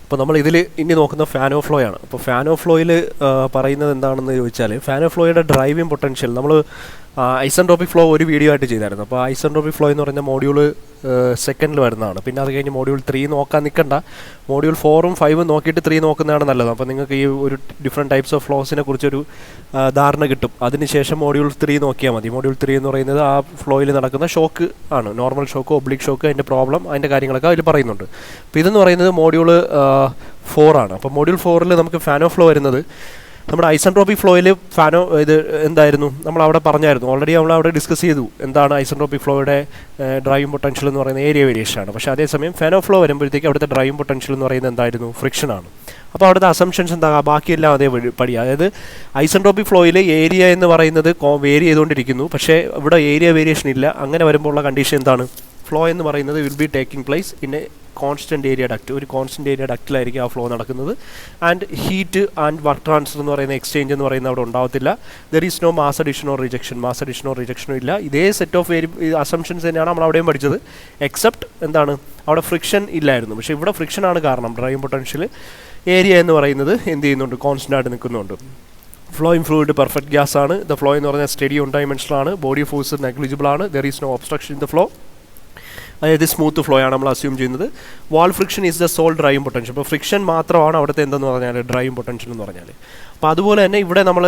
അപ്പോൾ നമ്മൾ ഇതിൽ ഇനി നോക്കുന്ന ഫാൻ ഓഫ് ഫ്ലോ ആണ്. അപ്പോൾ ഫാൻ ഓഫ് ഫ്ലോയിൽ പറയുന്നത് എന്താണെന്ന് ചോദിച്ചാൽ, ഫാൻ ഓഫ് ഫ്ലോയുടെ ഡ്രൈവിംഗ് പൊട്ടൻഷ്യൽ നമ്മൾ ഐസെൻട്രോപിക് ഫ്ലോ ഒരു വീഡിയോ ആയിട്ട് ചെയ്തായിരുന്നു. അപ്പോൾ ഐസെൻട്രോപിക് ഫ്ലോ എന്ന് പറയുന്ന മോഡ്യൂൾ സെക്കൻഡിൽ വരുന്നതാണ്. പിന്നെ അത് കഴിഞ്ഞ് മോഡ്യൂൾ 3 നോക്കാൻ നിൽക്കണ്ട, മോഡ്യൂൾ 4ഉം 5ഉം നോക്കിയിട്ട് 3 നോക്കുന്നതാണ് നല്ലത്. അപ്പോൾ നിങ്ങൾക്ക് ഈ ഒരു ഡിഫറെൻറ്റ് ടൈപ്സ് ഓഫ് ഫ്ലോസിനെ കുറിച്ചൊരു ധാരണ കിട്ടും. അതിനുശേഷം മോഡ്യൂൾ 3 നോക്കിയാൽ മതി. മോഡ്യൂൾ 3 എന്ന് പറയുന്നത് ആ ഫ്ലോയിൽ നടക്കുന്ന ഷോക്ക് ആണ്, നോർമൽ ഷോക്ക്, ഒബ്ലിക് ഷോക്ക്, അതിൻ്റെ പ്രോബ്ലം, അതിൻ്റെ കാര്യങ്ങളൊക്കെ അതിൽ പറയുന്നുണ്ട്. അപ്പോൾ ഇതെന്ന് പറയുന്നത് മോഡ്യൂൾ 4 ആണ്. അപ്പോൾ മോഡ്യൂൾ 4ൽ നമുക്ക് ഫാൻ ഓഫ് ഫ്ലോ വരുന്നത് നമ്മുടെ ഐസെൻട്രോപിക് ഫ്ലോയിൽ ഇത് എന്തായിരുന്നു നമ്മൾ അവിടെ പറഞ്ഞായിരുന്നു, ഓൾറെഡി നമ്മൾ അവിടെ ഡിസ്കസ് ചെയ്തു എന്താണ് ഐസെൻട്രോപിക് ഫ്ലോയുടെ ഡ്രൈവിംഗ് പൊട്ടൻഷ്യൽ എന്ന് പറയുന്നത് ഏരിയ വേരിയേഷൻ ആണ്. പക്ഷേ അതേസമയം ഫാൻ ഓഫ് ഫ്ലോ വരുമ്പോഴത്തേക്ക് അവിടുത്തെ ഡ്രൈവിംഗ് പൊട്ടൻഷ്യൽ എന്ന് പറയുന്നത് എന്തായിരുന്നു, ഫ്രിക്ഷൻ ആണ്. അപ്പോൾ അവിടുത്തെ അസംഷൻസ് എന്താ, ബാക്കിയെല്ലാം അതേ പടി. അതായത് ഐസെൻട്രോപിക് ഫ്ലോയിൽ ഏരിയ എന്ന് പറയുന്നത് വേരി ചെയ്തുകൊണ്ടിരിക്കുന്നു, പക്ഷേ ഇവിടെ ഏരിയ വേരിയേഷൻ ഇല്ല. അങ്ങനെ വരുമ്പോൾ ഉള്ള കണ്ടീഷൻ എന്താണ്, ഫ്ലോ എന്ന് പറയുന്നത് will be taking place in a constant area duct. ഒരു കോൺസ്റ്റൻറ്റ് ഏരിയ ഡക്റ്റിലായിരിക്കും ആ ഫ്ലോ നടക്കുന്നത്. And heat and work transfer എന്ന് പറയുന്ന എക്സ്ചേഞ്ച് എന്ന് പറയുന്നത് അവിടെ ഉണ്ടാവത്തില്ല. There is no mass addition or rejection, mass addition or റിജക്ഷനും ഇല്ല. ഇതേ സെറ്റ് ഓഫ് അസംഷൻസ് തന്നെയാണ് നമ്മൾ അവിടെയും പഠിച്ചത്. എക്സെപ്റ്റ് എന്താണ്, അവിടെ ഫ്രിക്ഷൻ ഇല്ലായിരുന്നു. പക്ഷേ ഇവിടെ ഫ്രിക്ഷനാണ് കാരണം. ഡ്രൈവിംഗ് പൊട്ടൻഷ്യൽ ഏരിയ എന്ന് പറയുന്നത് എന്ത് ചെയ്യുന്നുണ്ട്, കോൺസ്റ്റൻ്റ് ആയിട്ട് നിൽക്കുന്നുണ്ട്. ഫ്ലോയിങ് ഫ്ലൂയിഡ് പെർഫെക്റ്റ് ഗ്യാസ് ആണ്. ദ ഫ്ലോ എന്ന് പറഞ്ഞാൽ സ്റ്റഡി ഓൺ ഡൈമെൻഷണൽ ആണ്. ബോഡി ഫോഴ്സ് നെഗ്ലിജിബിൾ ആണ്. There is no obstruction in the flow. അതായത് സ്മൂത്ത് ഫ്ലോ ആണ് നമ്മൾ അസ്യൂം ചെയ്യുന്നത്. Wall friction is the sole driving potential. അപ്പോൾ ഫ്രിക്ഷൻ മാത്രമാണ് അവിടുത്തെ എന്തെന്ന് പറഞ്ഞാൽ ഡ്രൈവിംഗ് പൊട്ടൻഷ്യൽ എന്ന് പറഞ്ഞാൽ. അപ്പോൾ അതുപോലെ തന്നെ ഇവിടെ നമ്മൾ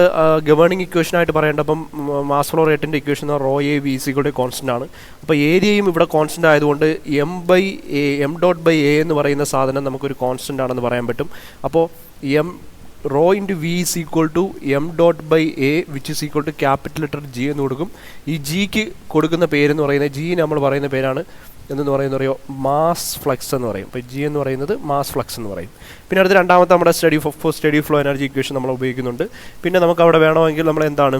ഗവേണിംഗ് ഇക്വേഷനായിട്ട് പറയേണ്ടപ്പം മാസ് ഫ്ലോ റേറ്റിൻ്റെ ഇക്വേഷൻ എന്ന് പറഞ്ഞാൽ റോ എ വി സികളുടെ കോൺസ്റ്റൻ്റ് ആണ്. അപ്പോൾ ഏരിയയും ഇവിടെ കോൺസ്റ്റൻ്റ് ആയതുകൊണ്ട് എം ഡോട്ട് ബൈ എ എന്ന് പറയുന്ന സാധനം നമുക്കൊരു കോൺസ്റ്റൻ്റ് ആണെന്ന് പറയാൻ പറ്റും. അപ്പോൾ rho into V is equal to M dot by A which is equal to capital letter G എന്ന് കൊടുക്കും. ഈ ജിക്ക് കൊടുക്കുന്ന പേരെന്ന് പറയുന്നത്, ജി നമ്മൾ പറയുന്ന പേരാണ് എന്തെന്ന് പറയുന്നറിയോ, മാസ് ഫ്ലക്സ് എന്ന് പറയും. അപ്പോൾ ജി എന്ന് പറയുന്നത് മാസ് ഫ്ലക്സ് എന്ന് പറയും. പിന്നെ അടുത്ത് രണ്ടാമത്തെ നമ്മുടെ സ്റ്റഡി ഫ്ലോ എനർജി ഇക്വേഷൻ നമ്മൾ ഉപയോഗിക്കുന്നുണ്ട്. പിന്നെ നമുക്ക് അവിടെ വേണമെങ്കിൽ നമ്മൾ എന്താണ്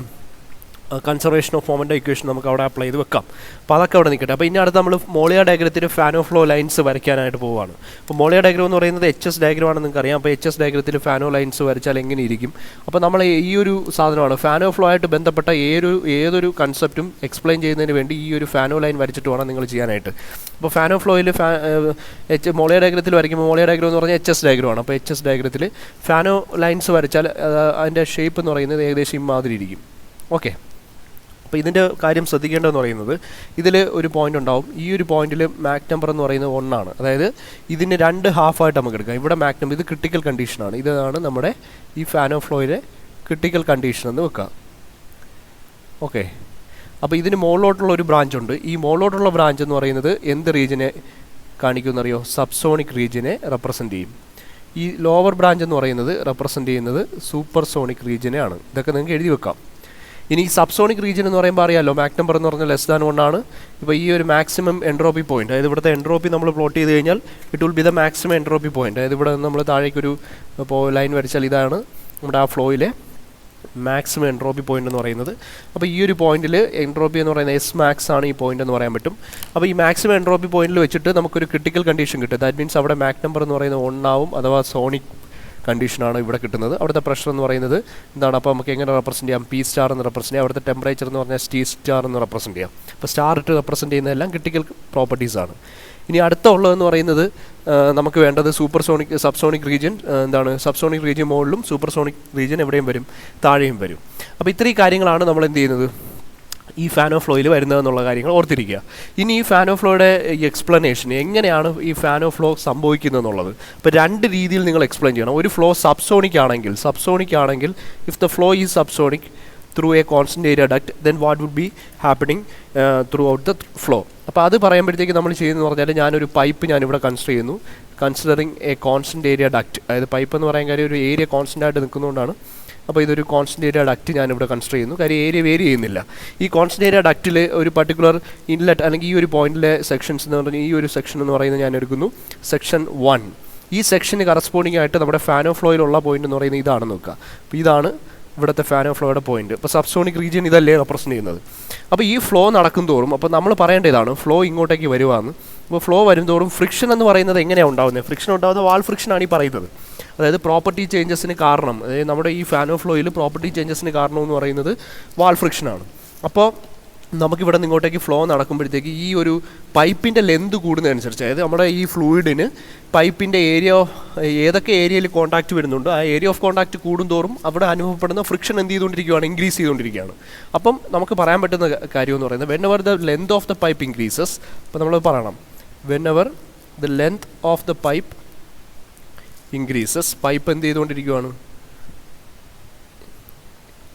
കൺസർവേഷൻ ഓഫ് മൊമെൻ്റ് ഇക്വേഷൻ നമുക്ക് അവിടെ അപ്ലൈ ചെയ്ത് വെക്കാം. അപ്പോൾ അതൊക്കെ അവിടെ നിൽക്കട്ടെ. അപ്പോൾ ഇനി അടുത്ത് നമ്മൾ മോളിയ ഡയഗ്രത്തിൽ ഫാൻ ഓഫ് ഫ്ലോ ലൈൻസ് വരയ്ക്കാനായിട്ട് പോവുകയാണ്. അപ്പോൾ മോളിയ ഡയഗ്രം എന്ന് പറയുന്നത് HS ഡയഗ്രം ആണെന്ന് നിങ്ങൾക്ക് അറിയാം. അപ്പോൾ HS ഡയഗ്രത്തിൽ ഫാനോ ലൈൻസ് വരച്ചാൽ എങ്ങനെ ഇരിക്കും. അപ്പോൾ നമ്മൾ ഈ ഒരു സാധനമാണ് ഫാൻ ഓഫ് ഫ്ലോ ആയിട്ട് ബന്ധപ്പെട്ട ഏതൊരു കൺസെപ്റ്റും എക്സ്പ്ലെയിൻ ചെയ്യുന്നതിന് വേണ്ടി ഈ ഒരു ഫാനോ ലൈൻ വരച്ചിട്ട് വേണം നിങ്ങൾ ചെയ്യാനായിട്ട്. അപ്പോൾ ഫാൻ ഓഫ് ഫ്ലോയിൽ മോളിയ ഡയഗ്രത്തിൽ വരയ്ക്കുമ്പോൾ മോളിയ ഡയഗ്രം എന്ന് പറഞ്ഞാൽ HS ഡയഗ്രമാണ്. അപ്പോൾ HS ഡയഗ്രത്തിൽ ഫാനോ ലൈൻസ് വരച്ചാൽ അതിൻ്റെ ഷേപ്പ് എന്ന് പറയുന്നത് ഏകദേശം ഇമാതിരി ഇരിക്കും. ഓക്കെ, അപ്പോൾ ഇതിൻ്റെ കാര്യം ശ്രദ്ധിക്കേണ്ടതെന്ന് പറയുന്നത്, ഇതിൽ ഒരു പോയിൻ്റ് ഉണ്ടാവും. ഈ ഒരു പോയിന്റിൽ മാക് നമ്പർ എന്ന് പറയുന്നത് 1 ആണ്. അതായത് ഇതിന് 2 ഹാഫായിട്ട് നമുക്ക് എടുക്കാം. ഇവിടെ മാക് നമ്പർ, ഇത് ക്രിട്ടിക്കൽ കണ്ടീഷനാണ്. ഇതാണ് നമ്മുടെ ഈ ഫാൻ ഓഫ് ഫ്ലോയിലെ ക്രിട്ടിക്കൽ കണ്ടീഷൻ എന്ന് വെക്കുക. ഓക്കെ, അപ്പോൾ ഇതിന് മുകളിലോട്ടുള്ള ഒരു ബ്രാഞ്ച് ഉണ്ട്. ഈ മുകളിലോട്ടുള്ള ബ്രാഞ്ച് എന്ന് പറയുന്നത് എന്ത് റീജിയനെ കാണിക്കുമെന്നറിയോ, സബ്സോണിക് റീജിയനെ റെപ്രസെൻറ്റ് ചെയ്യും. ഈ ലോവർ ബ്രാഞ്ച് എന്ന് പറയുന്നത് റെപ്രസെൻറ്റ് ചെയ്യുന്നത് സൂപ്പർ സോണിക് റീജിയനെ ആണ്. ഇതൊക്കെ നിങ്ങൾക്ക് എഴുതി വെക്കാം. ഇനി സബ്സോണിക് റീജിയൻ എന്ന് പറയുമ്പോൾ അറിയാമല്ലോ, മാക് നമ്പർ എന്ന് പറഞ്ഞാൽ <1 ആണ്. ഇപ്പോൾ ഈ ഒരു മാക്സിമം എൻട്രോപ്പി പോയിന്റ്, അതായത് ഇവിടുത്തെ എൻട്രോപ്പി നമ്മൾ പ്ലോട്ട് ചെയ്ത് കഴിഞ്ഞാൽ it will B the maximum entropy point. അതായത് ഇവിടെ നമ്മൾ താഴേക്കൊരു ലൈൻ വരച്ചാൽ ഇതാണ് നമ്മുടെ ആ ഫ്ലോയിലെ മാക്സിമം എൻട്രോപ്പി പോയിന്റ് എന്ന് പറയുന്നത്. അപ്പോൾ ഈ ഒരു പോയിന്റിൽ എൻട്രോപ്പി എന്ന് പറയുന്നത് എസ് മാക്സ് ആണ് ഈ പോയിന്റ് എന്ന് പറയാൻ പറ്റും. അപ്പോൾ ഈ മാക്സിമം എൻട്രോപ്പി പോയിന്റിൽ വെച്ചിട്ട് നമുക്കൊരു ക്രിട്ടിക്കൽ കണ്ടീഷൻ കിട്ടും. ദാറ്റ് മീൻസ് അവിടെ മാക് നമ്പർ എന്ന് പറയുന്നത് 1 ആവും, അഥവാ സോണിക് കണ്ടീഷനാണ് ഇവിടെ കിട്ടുന്നത്. അവിടുത്തെ പ്രഷർ എന്ന് പറയുന്നത് എന്താണ്, അപ്പോൾ നമുക്ക് എങ്ങനെ റെപ്രസെൻറ്റ് ചെയ്യാം, പി സ്റ്റാർ എന്ന് റെപ്രസെൻറ്റ് ചെയ്യാം. അവിടുത്തെ ടെമ്പറേച്ചർ എന്ന് പറഞ്ഞാൽ ടി സ്റ്റാർ എന്ന് റെപ്രസെൻറ്റ് ചെയ്യാം. അപ്പോൾ സ്റ്റാർ ഇട്ട് റെപ്രസെൻറ്റ് ചെയ്യുന്നതെല്ലാം ക്രിട്ടിക്കൽ പ്രോപ്പർട്ടീസാണ്. ഇനി അടുത്ത ഉള്ളതെന്ന് പറയുന്നത് നമുക്ക് വേണ്ടത് സബ്സോണിക് റീജിയൻ എന്താണ്, സബ്സോണിക് റീജിയൻ മുകളിലും സൂപ്പർ സോണിക് റീജിയൻ എവിടെയും വരും, താഴെയും വരും. അപ്പോൾ ഇത്രയും കാര്യങ്ങളാണ് നമ്മൾ എന്ത് ചെയ്യുന്നത്, ഈ ഫാൻ ഓഫ് ഫ്ലോയിൽ വരുന്നതെന്നുള്ള കാര്യങ്ങൾ ഓർത്തിരിക്കുക. ഇനി ഈ ഫാൻ ഓഫ് ഫ്ലോയുടെ ഈ എക്സ്പ്ലനേഷൻ എങ്ങനെയാണ് ഈ ഫാൻ ഓഫ് ഫ്ലോ സംഭവിക്കുന്നത് എന്നുള്ളത് ഇപ്പോൾ 2 രീതിയിൽ നിങ്ങൾ എക്സ്പ്ലെയിൻ ചെയ്യണം. ഒരു ഫ്ലോ സബ്സോണിക് ആണെങ്കിൽ if the flow is subsonic through a constant area duct, then what would be happening throughout the flow. അപ്പോൾ അത് പറയുമ്പോഴത്തേക്ക് നമ്മൾ ചെയ്യുന്നതെന്ന് പറഞ്ഞാൽ, ഞാനൊരു പൈപ്പ് ഞാനിവിടെ കൺസിഡർ ചെയ്യുന്നു, considering A constant area duct. അതായത് പൈപ്പ് എന്ന് പറയാൻ കാര്യം ഒരു ഏരിയ കോൺസ്റ്റന്റ് ആയിട്ട് നിൽക്കുന്നതുകൊണ്ടാണ്. അപ്പോൾ ഇതൊരു കോൺസ്റ്റന്റ് ഏരിയ ഡക്റ്റ് ഞാനിവിടെ കൺസിഡർ ചെയ്യുന്നു. കാര്യം ഏരിയ വേരി ചെയ്യുന്നില്ല. ഈ കോൺസ്റ്റന്റ് ഏരിയ ഡക്റ്റിൽ ഒരു പർട്ടിക്കുലർ ഇൻലെറ്റ് അല്ലെങ്കിൽ ഈ ഒരു പോയിന്റിലെ സെക്ഷൻസ് എന്ന് പറഞ്ഞാൽ ഈ ഒരു സെക്ഷൻ എന്ന് പറയുന്നത് ഞാൻ എടുക്കുന്നു സെക്ഷൻ 1. ഈ സെക്ഷന് കറസ്പോണ്ടിങ് ആയിട്ട് നമ്മുടെ ഫാൻ ഓഫ് ഫ്ലോയിലുള്ള പോയിന്റ് എന്ന് പറയുന്നത് ഇതാണെന്ന് നോക്കുക. അപ്പോൾ ഇതാണ് ഇവിടുത്തെ ഫാൻ ഓഫ് ഫ്ലോയുടെ പോയിന്റ്. ഇപ്പോൾ സബ്സോണിക് റീജിയൻ ഇതല്ലേ റെപ്രസെൻറ്റ് ചെയ്യുന്നത്. അപ്പോൾ ഈ ഫ്ലോ നടക്കും തോറും, അപ്പോൾ നമ്മൾ പറയേണ്ടതാണ് ഫ്ലോ ഇങ്ങോട്ടേക്ക് വരുവാന്ന്. അപ്പോൾ ഫ്ലോ വരുംതോറും ഫ്രിക്ഷൻ എന്ന് പറയുന്നത് എങ്ങനെയാണ് ഉണ്ടാകുന്നത്, ഫ്രിക്ഷൻ ഉണ്ടാകുന്ന വാൾ ഫ്രിക്ഷനാണ് ഈ പറയുന്നത്. അതായത് പ്രോപ്പർട്ടി ചേഞ്ചസിന് കാരണം, അതായത് നമ്മുടെ ഈ ഫാൻ ഓഫ് ഫ്ലോയിൽ പ്രോപ്പർട്ടി ചേഞ്ചസിന് കാരണം എന്ന് പറയുന്നത് വാൾ ഫ്രിക്ഷനാണ്. അപ്പോൾ നമുക്കിവിടെ നിന്ന് ഇങ്ങോട്ടേക്ക് ഫ്ലോ നടക്കുമ്പോഴത്തേക്ക് ഈ ഒരു പൈപ്പിൻ്റെ ലെന്ത് കൂടുന്നതനുസരിച്ച്, അതായത് നമ്മുടെ ഈ ഫ്ലൂയിഡിന് പൈപ്പിൻ്റെ ഏതൊക്കെ ഏരിയയിൽ കോൺടാക്റ്റ് വരുന്നുണ്ടോ ആ ഏരിയ ഓഫ് കോൺടാക്റ്റ് കൂടുന്തോറും അവിടെ അനുഭവപ്പെടുന്ന ഫ്രിക്ഷൻ എന്ത് ചെയ്തുകൊണ്ടിരിക്കുകയാണ്, ഇൻക്രീസ് ചെയ്തുകൊണ്ടിരിക്കുകയാണ്. അപ്പം നമുക്ക് പറയാൻ പറ്റുന്ന കാര്യം എന്ന് പറയുന്നത് when ever the length of the pipe increases, അപ്പോൾ നമ്മൾ പറയണം when ever the length of the pipe increases, pipe എന്ത് ചെയ്തുകൊണ്ടിരിക്കുകയാണ്,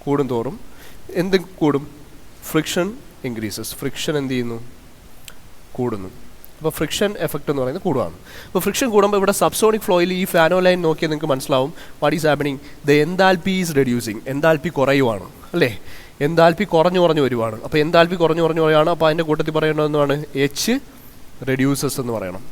കൂടുന്തോറും എന്ത് കൂടും, ഫ്രിക്ഷൻ ഇൻക്രീസസ്, ഫ്രിക്ഷൻ എന്ത് ചെയ്യുന്നു, കൂടുന്നു. അപ്പോൾ ഫ്രിക്ഷൻ എഫക്റ്റ് എന്ന് പറയുന്നത് കൂടുകയാണ്. അപ്പോൾ ഫ്രിക്ഷൻ കൂടുമ്പോൾ ഇവിടെ സബ്സോണിക് ഫ്ലോയിൽ ഈ ഫാനോ ലൈൻ നോക്കിയാൽ നിങ്ങൾക്ക് മനസ്സിലാവും what is happening, the enthalpy is reducing, enthalpy കുറയുവാണ് അല്ലേ, എൻതാൽപ്പി കുറഞ്ഞു വരുവാണ്. അപ്പോൾ എൻതാൽപ്പി കുറഞ്ഞു വരുവാണ്. അപ്പോൾ അതിൻ്റെ കൂട്ടത്തിൽ പറയേണ്ടതെന്നാണ് എച്ച് റെഡ്യൂസസ് എന്ന് പറയണം.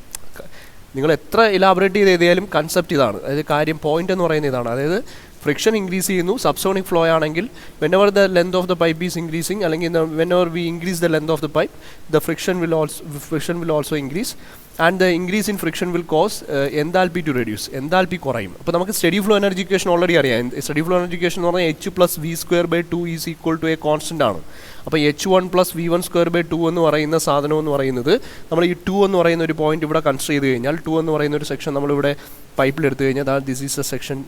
നിങ്ങൾ എത്ര ഇലാബറേറ്റ് ചെയ്ത് എഴുതിയാലും കൺസെപ്റ്റ് ഇതാണ്, അതായത് കാര്യം പോയിന്റ് എന്ന് പറയുന്നത് ഇതാണ്. അതായത് ഫ്രിക്ഷൻ ഇൻക്രീസ് ചെയ്യുന്നു, സബ്സോണിക് ഫ്ലോ ആണെങ്കിൽ whenever the length of the pipe is increasing, അല്ലെങ്കിൽ whenever we increase the length of the pipe the friction will also increase and the increase in friction will cause enthalpy to reduce, enthalpy കുറയും. അപ്പോൾ നമുക്ക് steady flow energy equation already അറിയാം. Steady flow energy equation എന്ന് പറഞ്ഞാൽ H+V²/2 is equal to a constant ആണ്. അപ്പോൾ H1+V1² 2 എന്ന് പറയുന്ന സാധനം എന്ന് പറയുന്നത് നമ്മൾ ഈ 2 എന്ന് പറയുന്ന ഒരു പോയിന്റ് ഇവിടെ കൺസിഡർ ചെയ്ത് കഴിഞ്ഞാൽ 2 എന്ന് പറയുന്ന ഒരു സെക്ഷൻ നമ്മളിവിടെ പൈപ്പിൽ എടുത്തു കഴിഞ്ഞാൽ ദിസ് ഈസ് എ സെക്ഷൻ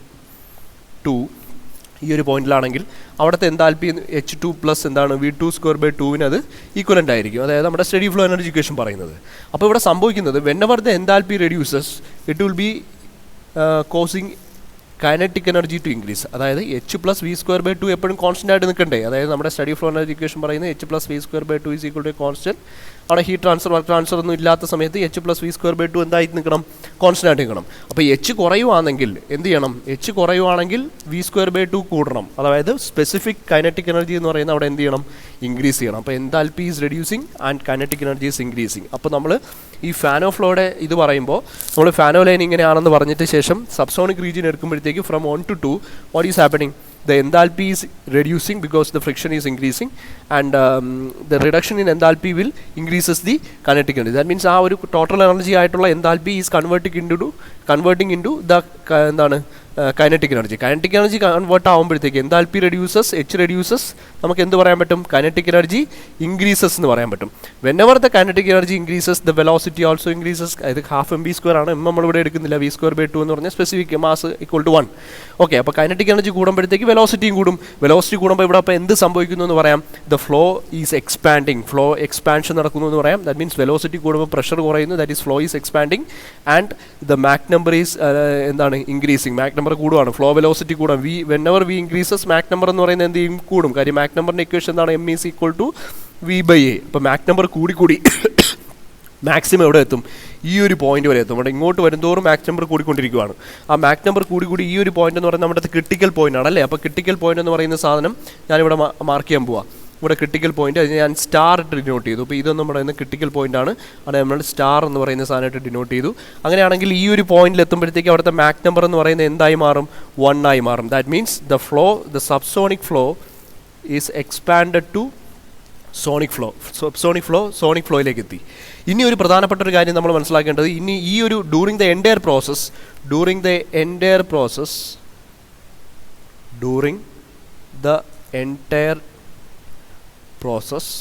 2 ഈ ഒരു പോയിന്റിലാണെങ്കിൽ അവിടുത്തെ എൻതാൽപ്പി H2+ എന്താണ് V2²/2 അത് ഈക്വലൻ്റ് ആയിരിക്കും. അതായത് നമ്മുടെ സ്റ്റഡി ഫ്ലോ എനർജി ഇക്വേഷൻ പറയുന്നത്. അപ്പോൾ ഇവിടെ സംഭവിക്കുന്നത് whenever the enthalpy reduces it will be causing kinetic energy to increase. അതായത് H+V²/2 എപ്പോഴും കോൺസ്റ്റൻ്റ് ആയിട്ട് നിൽക്കണ്ടേ. അതായത് നമ്മുടെ സ്റ്റഡി ഫ്ലോ എനർജി ഇക്വേഷൻ പറയുന്നത് H+V²/2 is equal to constant. അവിടെ ഹീറ്റ് ട്രാൻസ്ഫർ വർക്ക് ട്രാൻസ്ഫർ ഒന്നും ഇല്ലാത്ത സമയത്ത് H+V²/2 എന്തായി നിൽക്കണം, കോൺസ്റ്റൻ്റ് ആയിട്ട് നിൽക്കണം. അപ്പോൾ H കുറയുവാണെങ്കിൽ എന്ത് ചെയ്യണം, H കുറയുവാണെങ്കിൽ V²/2 കൂടണം. അതായത് സ്പെസിഫിക് കൈനറ്റിക് എനർജി എന്ന് പറയുന്നത് അവിടെ എന്ത് ചെയ്യണം, ഇൻക്രീസ് ചെയ്യണം. അപ്പോൾ enthalpy is reducing and kinetic energy is increasing. അപ്പോൾ നമ്മൾ ഈ ഫാനോ ഫ്ലോയുടെ ഇത് പറയുമ്പോൾ നമ്മൾ ഫാനോ ലൈൻ ഇങ്ങനെയാണെന്ന് പറഞ്ഞിട്ട് ശേഷം സബ്സോണിക് റീജിയൻ എടുക്കുമ്പോഴത്തേക്ക് from 1 to 2 what is happening, the enthalpy is reducing because the friction is increasing and the reduction in enthalpy will increases the kinetic energy. That means ആ ഒരു total energy ആയിട്ടുള്ള enthalpy is converting into the എന്താണ് kinetic energy. Kinetic energy convert ആകുമ്പോഴത്തേക്ക് enthalpy reduces, H reduces, നമുക്ക് എന്ത് പറയാൻ പറ്റും, kinetic energy increases എന്ന് പറയാൻ പറ്റും. Whenever the kinetic energy increases the velocity also increases. ഇത് ½ ആണ്, നമ്മളിവിടെ എടുക്കുന്നില്ല. V²/2 എന്ന് പറഞ്ഞാൽ specific mass equal to 1. Okay, അപ്പോൾ കൈനറ്റിക് എനർജി കൂടുമ്പോഴത്തേക്ക് വെലോസിറ്റിയും കൂടും. വെലോസിറ്റി കൂടുമ്പോൾ ഇവിടെ അപ്പോൾ എന്ത് സംഭവിക്കുന്നു എന്ന് പറയാം, the flow is expanding, flow expansion നടക്കുന്നു എന്ന് പറയാം. ദാറ്റ് മീൻസ് വെലോസിറ്റി കൂടുമ്പോൾ പ്രഷർ കുറയുന്നു, that is flow is expanding and the Mach number is എന്താണ് ഇൻക്രീസിങ്. മാക് നമ്പർ കൂടുകയാണ്, ഫ്ലോ വെലോസിറ്റി കൂടാം. Whenever V increases Mach number എന്ന് പറയുന്നത് എന്ത് ചെയ്യും, കൂടും. കാര്യം മാക് നമ്പറിൻ്റെ ഇക്വേഷൻ എന്താണ്, M is equal to V/A. അപ്പോൾ മാക് നമ്പർ കൂടി മാക്സിമം എവിടെ എത്തും, ഈ ഒരു പോയിന്റ് വരെ എത്തും. അവിടെ ഇങ്ങോട്ട് വരുന്തോറും മാക് നമ്പർ കൂടിക്കൊണ്ടിരിക്കുകയാണ്. ആ മാക് നമ്പർ കൂടി ഈ ഒരു പോയിന്റ് എന്ന് പറയുന്നത് നമ്മുടെ ക്രിട്ടിക്കൽ പോയിന്റ് ആണ് അല്ലേ. അപ്പോൾ ക്രിട്ടിക്കൽ പോയിന്റ് എന്ന് പറയുന്ന സാധനം ഞാനിവിടെ മാർക്ക് ചെയ്യാൻ പോവാം. ഇവിടെ ക്രിട്ടിക്കൽ പോയിന്റ് ഞാൻ സ്റ്റാർ ഇട്ട് ഡിനോട്ട് ചെയ്തു. അപ്പോൾ ഇതെന്ന് പറയുന്നത് ക്രിട്ടിക്കൽ പോയിന്റ് ആണ്, അവിടെ നമ്മൾ സ്റ്റാർ എന്ന് പറയുന്ന സാധനമായിട്ട് ഡിനോട്ട് ചെയ്തു. അങ്ങനെയാണെങ്കിൽ ഈ ഒരു പോയിന്റിൽ എത്തുമ്പോഴത്തേക്ക് അവിടുത്തെ മാക് നമ്പർ എന്ന് പറയുന്നത് എന്തായി മാറും, 1 ആയി മാറും. That means the subsonic flow is expanded to sonic flow. Sonic ഫ്ലോയിലേക്ക് എത്തി. ഇനി ഒരു പ്രധാനപ്പെട്ട ഒരു കാര്യം നമ്മൾ മനസ്സിലാക്കേണ്ടത്, ഇനി ഈ ഒരു ഡ്യൂറിങ് ദ എൻറ്റയർ പ്രോസസ്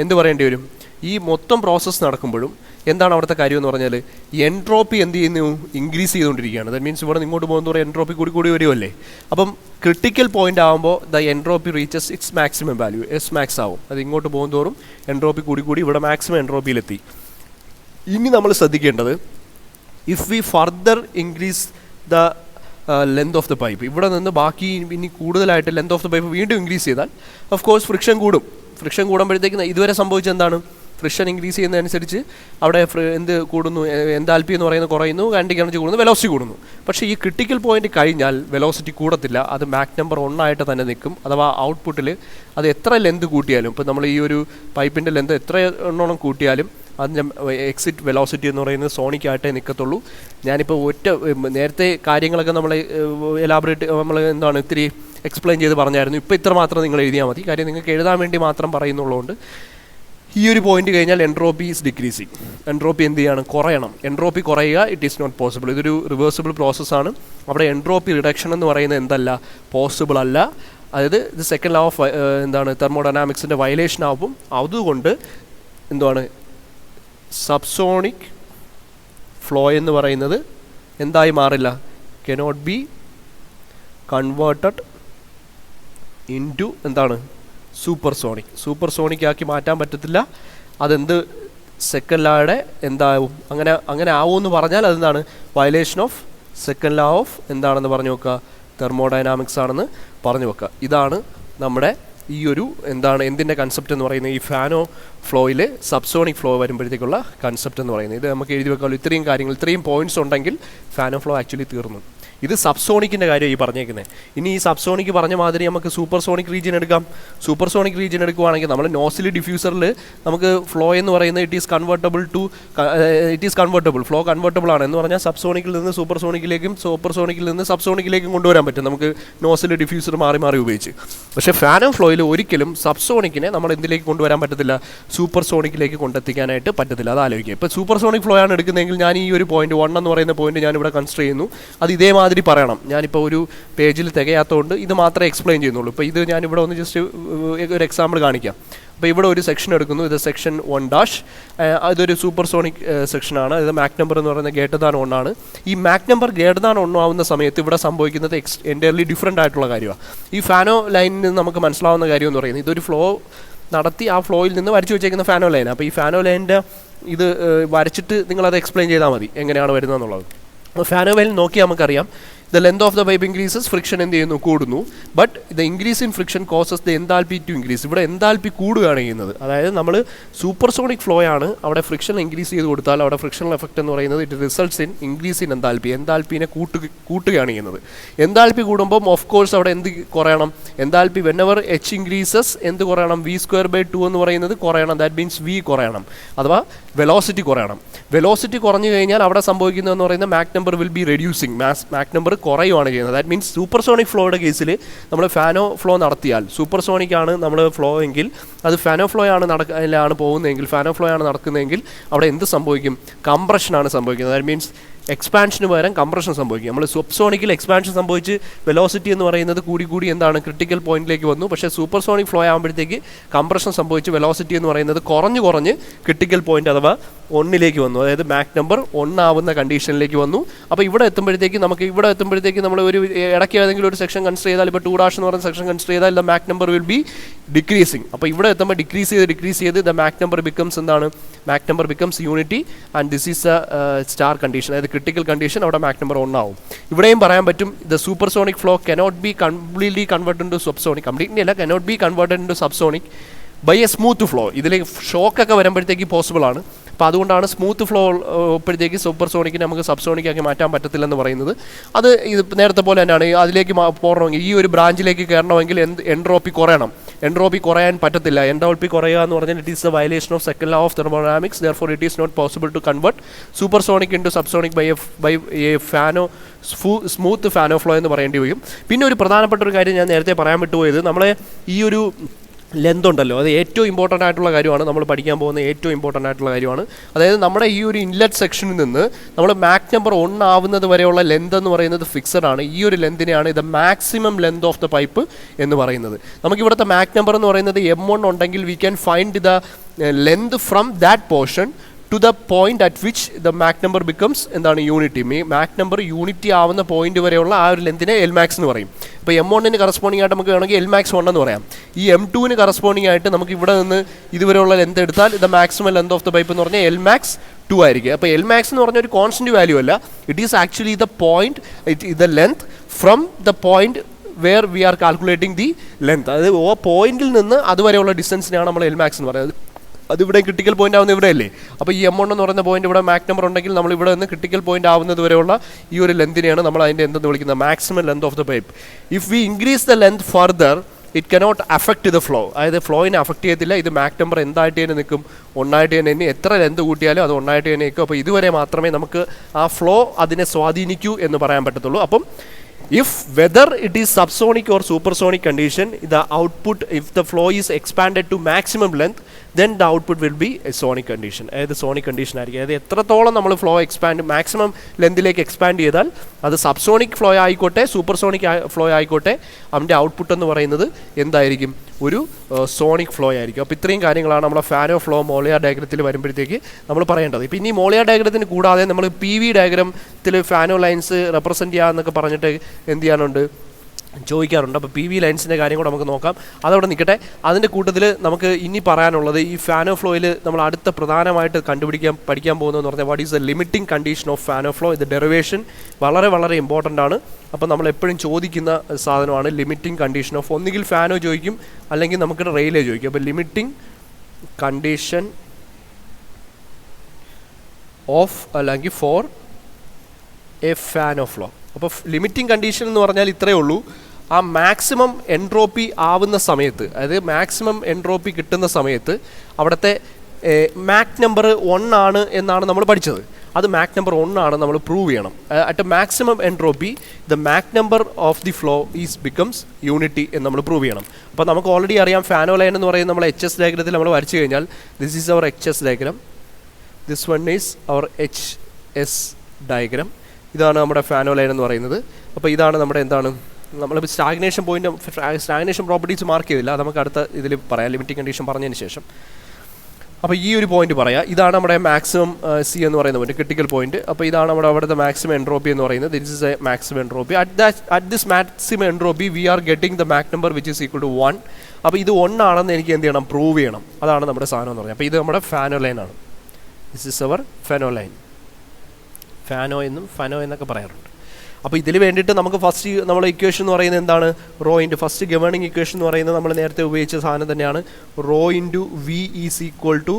എന്ത് പറയേണ്ടി വരും, ഈ മൊത്തം പ്രോസസ്സ് നടക്കുമ്പോഴും എന്താണ് അവിടുത്തെ കാര്യം എന്ന് പറഞ്ഞാൽ എൻട്രോപ്പി എന്ത് ചെയ്യുന്നു, ഇൻക്രീസ് ചെയ്തുകൊണ്ടിരിക്കുകയാണ്. ദാറ്റ് മീൻസ് ഇവിടെ ഇങ്ങോട്ട് പോകുന്നതോടെ എൻട്രോപ്പി കൂടി വരുമല്ലേ. അപ്പം ക്രിട്ടിക്കൽ പോയിന്റ് ആകുമ്പോൾ the entropy reaches its maximum value, S max ആവും. അത് ഇങ്ങോട്ട് പോകുന്നതോറും എൻട്രോപ്പി കൂടി ഇവിടെ മാക്സിമം എൻട്രോപ്പിയിലെത്തി. ഇനി നമ്മൾ ശ്രദ്ധിക്കേണ്ടത്, if we further increase the length of the pipe, ഇവിടെ നിന്ന് ബാക്കി ഇനി കൂടുതലായിട്ട് ലെങ്ത് ഓഫ് ദ പൈപ്പ് വീണ്ടും ഇൻക്രീസ് ചെയ്താൽ ഓഫ് കോഴ്സ് ഫ്രിക്ഷൻ കൂടും. ഫ്രിക്ഷൻ കൂടുമ്പോഴത്തേക്ക് ഇതുവരെ സംഭവിച്ചത് എന്താണ്, ഫ്രിക്ഷൻ ഇൻക്രീസ് ചെയ്യുന്നതനുസരിച്ച് അവിടെ എന്ത് കൂടുന്നു, എൻതാൽപ്പി എന്ന് പറയുന്നത് കുറയുന്നു, കൈനറ്റിക് എനർജി കൂടുന്നു, വെലോസിറ്റി കൂടുന്നു. പക്ഷേ ഈ ക്രിട്ടിക്കൽ പോയിന്റ് കഴിഞ്ഞാൽ വെലോസിറ്റി കൂടത്തില്ല, അത് മാക് നമ്പർ 1 ആയിട്ട് തന്നെ നിൽക്കും. അഥവാ ഔട്ട്പുട്ടിൽ അത് എത്ര ലെന്ത് കൂട്ടിയാലും, ഇപ്പോൾ നമ്മൾ ഈ ഒരു പൈപ്പിൻ്റെ ലെന്ത് എത്ര എണ്ണോളം കൂട്ടിയാലും അതിൻ്റെ എക്സിറ്റ് വെലോസിറ്റി എന്ന് പറയുന്നത് സോണിക്കായിട്ടേ നിൽക്കത്തുള്ളൂ. ഞാനിപ്പോൾ നേരത്തെ കാര്യങ്ങളൊക്കെ നമ്മൾ എലാബറേറ്റ് ഇത്തിരി എക്സ്പ്ലെയിൻ ചെയ്ത് പറഞ്ഞായിരുന്നു. ഇപ്പോൾ ഇത്ര മാത്രം നിങ്ങൾ എഴുതിയാൽ മതി. കാര്യം നിങ്ങൾക്ക് എഴുതാൻ വേണ്ടി മാത്രം പറയുന്നുള്ളതുകൊണ്ട് ഈ ഒരു പോയിന്റ് കഴിഞ്ഞാൽ എൻട്രോപ്പി ഈസ് ഡിക്രീസിങ്. എൻട്രോപ്പി എന്ത് ചെയ്യണം, കുറയണം. എൻട്രോപ്പി കുറയുക ഇറ്റ് ഈസ് നോട്ട് പോസിബിൾ. ഇതൊരു റിവേഴ്സിബിൾ പ്രോസസ്സാണ്. അവിടെ എൻട്രോപ്പി റിഡക്ഷൻ എന്ന് പറയുന്നത് എന്തല്ല, പോസിബിൾ അല്ല. അതായത് ഇത് സെക്കൻഡ് ലോ ഓഫ് എന്താണ് തെർമോഡൈനാമിക്സിൻ്റെ വയലേഷൻ ആവും. അതുകൊണ്ട് എന്താണ് സബ്സോണിക് ഫ്ലോ എന്ന് പറയുന്നത് എന്തായി മാറില്ല, കനോട്ട് ബി കൺവേർട്ടഡ് ഇൻറ്റു എന്താണ് സൂപ്പർസോണിക് ആക്കി മാറ്റാൻ പറ്റത്തില്ല. അതെന്ത് സെക്കൻഡ് ലോയുടെ എന്താവും, അങ്ങനെ ആവുമെന്ന് പറഞ്ഞാൽ അതെന്താണ് violation of second law of എന്താണെന്ന് പറഞ്ഞു വെക്കുക, തെർമോഡൈനാമിക്സ് ആണെന്ന് പറഞ്ഞു വെക്കുക. ഇതാണ് നമ്മുടെ ഈ ഒരു എന്താണ് എന്തിൻ്റെ കൺസെപ്റ്റ് എന്ന് പറയുന്നത്, ഈ ഫാനോ ഫ്ലോയിൽ സബ്സോണിക് ഫ്ലോ വരുമ്പോഴത്തേക്കുള്ള കൺസെപ്റ്റ് എന്ന് പറയുന്നത്. ഇത് നമുക്ക് എഴുതി വെക്കാമല്ലോ. ഇത്രയും കാര്യങ്ങൾ, ഇത്രയും പോയിന്റ്സ് ഉണ്ടെങ്കിൽ ഫാനോ ഫ്ലോ ആക്ച്വലി തീർന്നു. ഇത് സബ്സോണിക്കിൻ്റെ കാര്യം ഈ പറഞ്ഞേക്കുന്നത്. ഇനി ഈ സബ്സോണിക് പറഞ്ഞ മാതിരി നമുക്ക് സൂപ്പർസോണിക് റീജിയൻ എടുക്കാം. സൂപ്പർസോണിക് റീജിയൻ എടുക്കുവാണെങ്കിൽ നമ്മൾ നോസിൽ ഡിഫ്യൂസറിൽ നമുക്ക് ഫ്ലോ എന്ന് പറയുന്നത് it is convertible flow convertible ആണ് എന്ന് പറഞ്ഞാൽ സബ്സോണിക്കിൽ നിന്ന് സൂപ്പർസോണിക്കിലേക്കും സൂപ്പർസോണിക്കിൽ നിന്ന് സബ്സോണിക്കിലേക്കും കൊണ്ടുവരാൻ പറ്റും നമുക്ക് നോസിൽ ഡിഫ്യൂസർ മാറി ഉപയോഗിച്ച്. പക്ഷേ ഫാനോ ഫ്ലോയിൽ ഒരിക്കലും സബ്സോണിക്കിനെ നമ്മൾ എന്തിലേക്ക് കൊണ്ടുവരാൻ പറ്റത്തില്ല, സൂപ്പർസോണിക്കിലേക്ക് കൊണ്ടെത്തിക്കാനായിട്ട് പറ്റത്തില്ല. അത് ആലോചിക്കുക. ഇപ്പോൾ സൂപ്പർസോണിക് ഫ്ലോ ആണ് എടുക്കുന്നതെങ്കിൽ ഞാൻ ഈ ഒരു പോയിന്റ് 1 എന്ന് പറയുന്ന പോയിന്റ് ഞാനിവിടെ കൺസിഡർ ചെയ്യുന്നു. അത് ഇതേമാതിരി പറയണം. ഞാനിപ്പോൾ ഒരു പേജിൽ തികയാത്തതുകൊണ്ട് ഇത് മാത്രമേ എക്സ്പ്ലെയിൻ ചെയ്യുന്നുള്ളൂ. ഇപ്പോൾ ഇത് ഞാനിവിടെ ഒന്ന് ജസ്റ്റ് ഒരു എക്സാമ്പിൾ കാണിക്കാം. അപ്പോൾ ഇവിടെ ഒരു സെക്ഷൻ എടുക്കുന്നു. ഇത് സെക്ഷൻ 1-. അതൊരു സൂപ്പർസോണിക് സെക്ഷനാണ്. ഇത് മാക് നമ്പർ എന്ന് പറയുന്നത് >1 ആണ്. ഈ മാക് നമ്പർ >1 ആവുന്ന സമയത്ത് ഇവിടെ സംഭവിക്കുന്നത് എൻ്റയർലി ഡിഫറെൻ്റ് ആയിട്ടുള്ള കാര്യമാണ്. ഈ ഫാനോ ലൈനിൽ നിന്ന് നമുക്ക് മനസ്സിലാവുന്ന കാര്യം എന്ന് പറയുന്നത് ഇതൊരു ഫ്ലോ നടത്തി ആ ഫ്ലോയിൽ നിന്ന് വരച്ചു വെച്ചേക്കുന്ന ഫാനോ ലൈൻ. അപ്പോൾ ഈ ഫാനോ ലൈനിൻ്റെ ഇത് വരച്ചിട്ട് നിങ്ങളത് എക്സ്പ്ലെയിൻ ചെയ്താൽ മതി എങ്ങനെയാണ് വരുന്നതെന്നുള്ളത്. ഫാനോ ലൈൻ നോക്കിയാൽ നമുക്കറിയാം the length of the pipe increases, friction എന്ത് ചെയ്യുന്നു, കൂടുന്നു. But the increase in friction causes the enthalpy to increase. ഇവിടെ എൻതാൽപ്പി കൂടുകയാണ് ചെയ്യുന്നത്. അതായത് നമ്മൾ സൂപ്പർസോണിക് ഫ്ലോ ആണ്, അവിടെ ഫ്രിക്ഷൻ ഇൻക്രീസ് ചെയ്ത് കൊടുത്താൽ അവിടെ ഫ്രിക്ഷണൽ എഫക്റ്റ് എന്ന് പറയുന്നത് it results in increase in എൻതാൽപ്പിനെ കൂട്ടുകയാണ് ചെയ്യുന്നത്. എൻതാൽപ്പി കൂടുമ്പോൾ ഓഫ് കോഴ്സ് അവിടെ എന്ത് കുറയണം, എൻതാൽപ്പി വെനെവർ എച്ച് ഇൻക്രീസസ് എന്ത് കുറയണം, v²/2 എന്ന് പറയുന്നത് കുറയണം. ദാറ്റ് മീൻസ് v കുറയണം, അഥവാ വെലോസിറ്റി കുറയണം. വെലോസിറ്റി കുറഞ്ഞു കഴിഞ്ഞാൽ അവിടെ സംഭവിക്കുന്നതെന്ന് പറയുന്നത് Mach number will be reducing, Mach number കുറയുകയാണ് ചെയ്യുന്നത്. ദാറ്റ് മീൻസ് സൂപ്പർസോണിക് ഫ്ലോയുടെ കേസിൽ നമ്മൾ ഫാനോ ഫ്ലോ നടത്തിയാൽ, സൂപ്പർസോണിക് ആണ് നമ്മൾ ഫ്ലോ എങ്കിൽ അത് ഫാനോ ഫ്ലോ ആണ് പോകുന്നതെങ്കിൽ, ഫാനോ ഫ്ലോ ആണ് നടക്കുന്നതെങ്കിൽ അവിടെ എന്ത് സംഭവിക്കും, കംപ്രഷനാണ് സംഭവിക്കുന്നത്. ദാറ്റ് മീൻസ് എക്സ്പാൻഷന് പകരം കംപ്രഷൻ സംഭവിക്കും. നമ്മൾ സബ്സോണിക്കിൽ എക്സ്പാൻഷൻ സംഭവിച്ച് വെലോസിറ്റി എന്ന് പറയുന്നത് കൂടി എന്താണ് ക്രിട്ടിക്കൽ പോയിന്റിലേക്ക് വന്നു. പക്ഷേ സൂപ്പർസോണിക് ഫ്ലോ ആകുമ്പോഴത്തേക്ക് കംപ്രഷൻ സംഭവിച്ച് വെലോസിറ്റി എന്ന് പറയുന്നത് കുറഞ്ഞ് ക്രിട്ടിക്കൽ പോയിന്റ് അഥവാ 1 വന്നു. അതായത് മാക് നമ്പർ 1 ആവുന്ന കണ്ടീഷനിലേക്ക് വന്നു. അപ്പോൾ ഇവിടെ എത്തുമ്പോഴത്തേക്ക് നമ്മൾ ഒരു ഇടയ്ക്ക് ഏതെങ്കിലും ഒരു സെക്ഷൻ കൺസിഡർ ചെയ്താൽ, ഇപ്പോൾ 2' എന്ന് പറയുന്ന സെക്ഷൻ കൺസിഡർ ചെയ്താൽ the Mach number will be decreasing. അപ്പോൾ ഇവിടെ എത്തുമ്പോൾ ഡിക്രീസ് ചെയ്ത് ദ മാക് നമ്പർ ബിക്കംസ് എന്താണ്, Mach number becomes unity and this is a star condition. അതായത് ക്രിട്ടിക്കൽ കണ്ടീഷൻ അവിടെ മാക് നമ്പർ 1 ആവും. ഇവിടെയും പറയാൻ പറ്റും the supersonic flow cannot be completely converted into subsonic, completely അല്ല, cannot be converted into subsonic by a smooth flow. ഇതിലേക്ക് ഷോക്കൊക്കെ വരുമ്പോഴത്തേക്ക് പോസിബിൾ ആണ്. അപ്പോൾ അതുകൊണ്ടാണ് സ്മൂത്ത് ഫ്ലോ ഉപ്പോഴത്തേക്ക് സൂപ്പർസോണിക്കിനെ നമുക്ക് സബ്സോണിക്കാക്കി മാറ്റാൻ പറ്റത്തില്ലെന്ന് പറയുന്നത്. അത് ഇത് നേരത്തെ പോലെ തന്നെയാണ്. അതിലേക്ക് പോകണമെങ്കിൽ, ഈ ഒരു ബ്രാഞ്ചിലേക്ക് കയറണമെങ്കിൽ എൻട്രോപ്പി കുറയണം. എൻട്രോപ്പി കുറയാൻ പറ്റത്തില്ല. എൻട്രോപ്പി കുറയുക എന്ന് പറഞ്ഞാൽ it is the violation of second law of thermodynamics. Therefore it is not possible to convert supersonic into subsonic by a smooth Fanno flow എന്ന് പറയേണ്ടി വരും. പിന്നെ ഒരു പ്രധാനപ്പെട്ട ഒരു കാര്യം ഞാൻ നേരത്തെ പറയാൻ വിട്ടുപോയത്, നമ്മളെ ഈ ഒരു ലെന്ത് ഉണ്ടല്ലോ, അത് ഏറ്റവും ഇമ്പോർട്ടൻ്റ് ആയിട്ടുള്ള കാര്യമാണ്. നമ്മൾ പഠിക്കാൻ പോകുന്ന ഏറ്റവും ഇമ്പോർട്ടൻ്റ് ആയിട്ടുള്ള കാര്യമാണ്. അതായത് നമ്മുടെ ഈ ഒരു ഇൻലെറ്റ് സെക്ഷനിൽ നിന്ന് നമ്മൾ മാക് നമ്പർ 1 ആവുന്നത് വരെയുള്ള ലെന്ത് എന്ന് പറയുന്നത് ഫിക്സഡ് ആണ്. ഈ ഒരു ലെന്തിനെയാണ് ഇത് maximum length of the pipe എന്ന് പറയുന്നത്. നമുക്കിവിടുത്തെ മാക് നമ്പർ എന്ന് പറയുന്നത് M1 ഉണ്ടെങ്കിൽ we can find the length from that portion to the point at which the Mach number becomes എന്താണ് യൂണിറ്റി. മാക് നമ്പർ യൂണിറ്റി ആവുന്ന പോയിന്റ് വരെയുള്ള ആ ഒരു ലെന്തിനെ Lmax എന്ന് പറയും. ഇപ്പോൾ M1 കറസ്പോണ്ടിങ് ആയിട്ട് നമുക്ക് വേണമെങ്കിൽ Lmax 1 എന്ന് പറയാം. ഈ M2 കറസ്പോണ്ടിങ് ആയിട്ട് നമുക്ക് ഇവിടെ നിന്ന് ഇതുവരെയുള്ള ലെന്ത് എടുത്താൽ the maximum length of the pipe എന്ന് പറഞ്ഞാൽ Lmax 2 ആയിരിക്കും. അപ്പോൾ Lmax എന്ന് പറഞ്ഞ ഒരു കോൺസ്റ്റന്റ് വാല്യൂ അല്ല, it is actually the point, the length from the point where we are calculating the length. അതായത് ഓ പോയിന്റിൽ നിന്ന് അതുവരെയുള്ള ഡിസ്റ്റൻസിനാണ് നമ്മൾ Lmax എന്ന് പറയുന്നത്. അതിവിടെ ക്രിട്ടിക്കൽ പോയിന്റ് ആവുന്ന ഇവിടെ അല്ലേ. അപ്പോൾ ഈ M1 എന്ന് പറയുന്ന പോയിന്റ് ഇവിടെ മാക് നമ്പർ ഉണ്ടെങ്കിൽ നമ്മൾ ഇവിടെ നിന്ന് ക്രിട്ടിക്കൽ പോയിന്റ് ആവുന്നത് വരെയുള്ള ഈ ഒരു ലെന്തിനെയാണ് നമ്മൾ അതിൻ്റെ എന്തെന്ന് വിളിക്കുന്നത്, maximum length of the pipe. If we increase the length further it cannot affect the flow. അതായത് ഫ്ലോയിനെ അഫക്റ്റ് ചെയ്യത്തില്ല. ഇത് മാക് നമ്പർ എന്തായിട്ട് തന്നെ നിൽക്കും, 1 ആയിട്ട് തന്നെ. ഇനി എത്ര ലെന്ത് കൂട്ടിയാലും അത് 1 ആയിട്ട് തന്നെ നിൽക്കും. അപ്പോൾ ഇതുവരെ മാത്രമേ നമുക്ക് ആ ഫ്ലോ അതിനെ സ്വാധീനിക്കൂ എന്ന് പറയാൻ പറ്റത്തുള്ളൂ. അപ്പം if whether it is subsonic or supersonic condition, the output, if the flow is expanded to maximum length, then the output will be a sonic condition. അതായത് സോണിക് കണ്ടീഷൻ ആയിരിക്കും. അതായത് എത്രത്തോളം നമ്മൾ ഫ്ലോ എക്സ്പാൻഡ് മാക്സിമം ലെന്തിലേക്ക് എക്സ്പാൻഡ് ചെയ്താൽ അത് subsonic flow ആയിക്കോട്ടെ supersonic flow ആയിക്കോട്ടെ അതിൻ്റെ ഔട്ട്പുട്ട് എന്ന് പറയുന്നത് എന്തായിരിക്കും, ഒരു സോണിക് ഫ്ലോ ആയിരിക്കും. അപ്പോൾ ഇത്രയും കാര്യങ്ങളാണ് നമ്മളെ ഫാനോ ഫ്ലോ മോളിയാർ ഡയഗ്രത്തിൽ വരുമ്പോഴത്തേക്ക് നമ്മൾ പറയേണ്ടത്. ഇപ്പം ഇനി മോളിയാർ ഡയഗ്രത്തിന് കൂടാതെ നമ്മൾ പി വി ഡയഗ്രത്തിൽ ഫാനോ ലൈൻസ് റെപ്രസെൻറ്റ് ചെയ്യാമെന്നൊക്കെ പറഞ്ഞിട്ട് എന്ത് ചെയ്യാനുണ്ട്, ചോദിക്കാറുണ്ട്. അപ്പോൾ പി വി ലൈൻസിൻ്റെ കാര്യം കൂടെ നമുക്ക് നോക്കാം. അതവിടെ നിൽക്കട്ടെ. അതിൻ്റെ കൂട്ടത്തിൽ നമുക്ക് ഇനി പറയാനുള്ളത് ഈ ഫാനോ ഫ്ലോയിൽ നമ്മൾ അടുത്ത പ്രധാനമായിട്ട് പഠിക്കാൻ പോകുന്നതെന്ന് പറഞ്ഞാൽ what is the limiting condition of Fanno flow. ഇത് ഡെറിവേഷൻ വളരെ വളരെ ഇമ്പോർട്ടൻ്റ് ആണ്. അപ്പോൾ നമ്മൾ എപ്പോഴും ചോദിക്കുന്ന സാധനമാണ് ലിമിറ്റിംഗ് കണ്ടീഷൻ ഓഫ്, ഒന്നുകിൽ ഫാനോ ചോദിക്കും അല്ലെങ്കിൽ നമുക്ക് റെയിലേ ചോദിക്കും. അപ്പോൾ ലിമിറ്റിംഗ് കണ്ടീഷൻ ഓഫ് അല്ലെങ്കിൽ ഫോർ എ ഫാനോ ഫ്ലോ. അപ്പോൾ ലിമിറ്റിംഗ് കണ്ടീഷൻ എന്ന് പറഞ്ഞാൽ ഇത്രയേ ഉള്ളൂ, ആ മാക്സിമം എൻട്രോപ്പി ആവുന്ന സമയത്ത്, അതായത് മാക്സിമം എൻട്രോപ്പി കിട്ടുന്ന സമയത്ത് അവിടുത്തെ മാക് നമ്പർ 1 ആണ് എന്നാണ് നമ്മൾ പഠിച്ചത്. അത് മാക് നമ്പർ 1 ആണ് നമ്മൾ പ്രൂവ് ചെയ്യണം. At maximum entropy the Mach number of the flow is becomes unity എന്ന് നമ്മൾ പ്രൂവ് ചെയ്യണം. അപ്പോൾ നമുക്ക് ഓൾറെഡി അറിയാം ഫാനോ ലൈൻ എന്ന് പറയുന്നത് നമ്മൾ എച്ച് എസ് ഡയഗ്രത്തിൽ നമ്മൾ വരച്ചു കഴിഞ്ഞാൽ this is our H S diagram, this one is our H S diagram. ഇതാണ് നമ്മുടെ ഫാനോ ലൈൻ എന്ന് പറയുന്നത്. അപ്പോൾ ഇതാണ് നമ്മുടെ എന്താണ് നമ്മളിപ്പോൾ stagnation point, stagnation properties mark ചെയ്തില്ല, അത് നമുക്ക് അടുത്ത ഇതിൽ പറയാം ലിമിറ്റിംഗ് കണ്ടീഷൻ പറഞ്ഞതിന് ശേഷം. അപ്പോൾ ഈ ഒരു പോയിന്റ് പറയാം, ഇതാണ് നമ്മുടെ മാക്സിമം സി എന്ന് പറയുന്ന പോയിന്റ്, ക്രിട്ടിക്കൽ പോയിന്റ്. അപ്പോൾ ഇതാണ് നമ്മുടെ അവിടുത്തെ മാക്സിമം എൻട്രോപ്പി എന്ന് പറയുന്നത്. This is a maximum entropy. At this maximum entropy we are getting the Mach number which is equal to 1. അപ്പോൾ ഇത് 1 ആണെന്ന് എനിക്ക് എന്ത് ചെയ്യണം, പ്രൂവ് ചെയ്യണം. അതാണ് നമ്മുടെ സാധനം എന്ന് പറഞ്ഞത്. അപ്പോൾ ഇത് നമ്മുടെ ഫാനോ ലൈൻ ആണ്. This is our Fanno line. Fanno എന്നും ഫാനോ എന്നൊക്കെ പറയാറുണ്ട്. അപ്പോൾ ഇതിൽ വേണ്ടിയിട്ട് നമുക്ക് ഫസ്റ്റ് നമ്മൾ ഇക്വേഷൻ എന്ന് പറയുന്നത് എന്താണ്, rho into first governing equation എന്ന് പറയുന്നത് നമ്മൾ നേരത്തെ ഉപയോഗിച്ച സാധനം തന്നെയാണ്, rho into V is equal to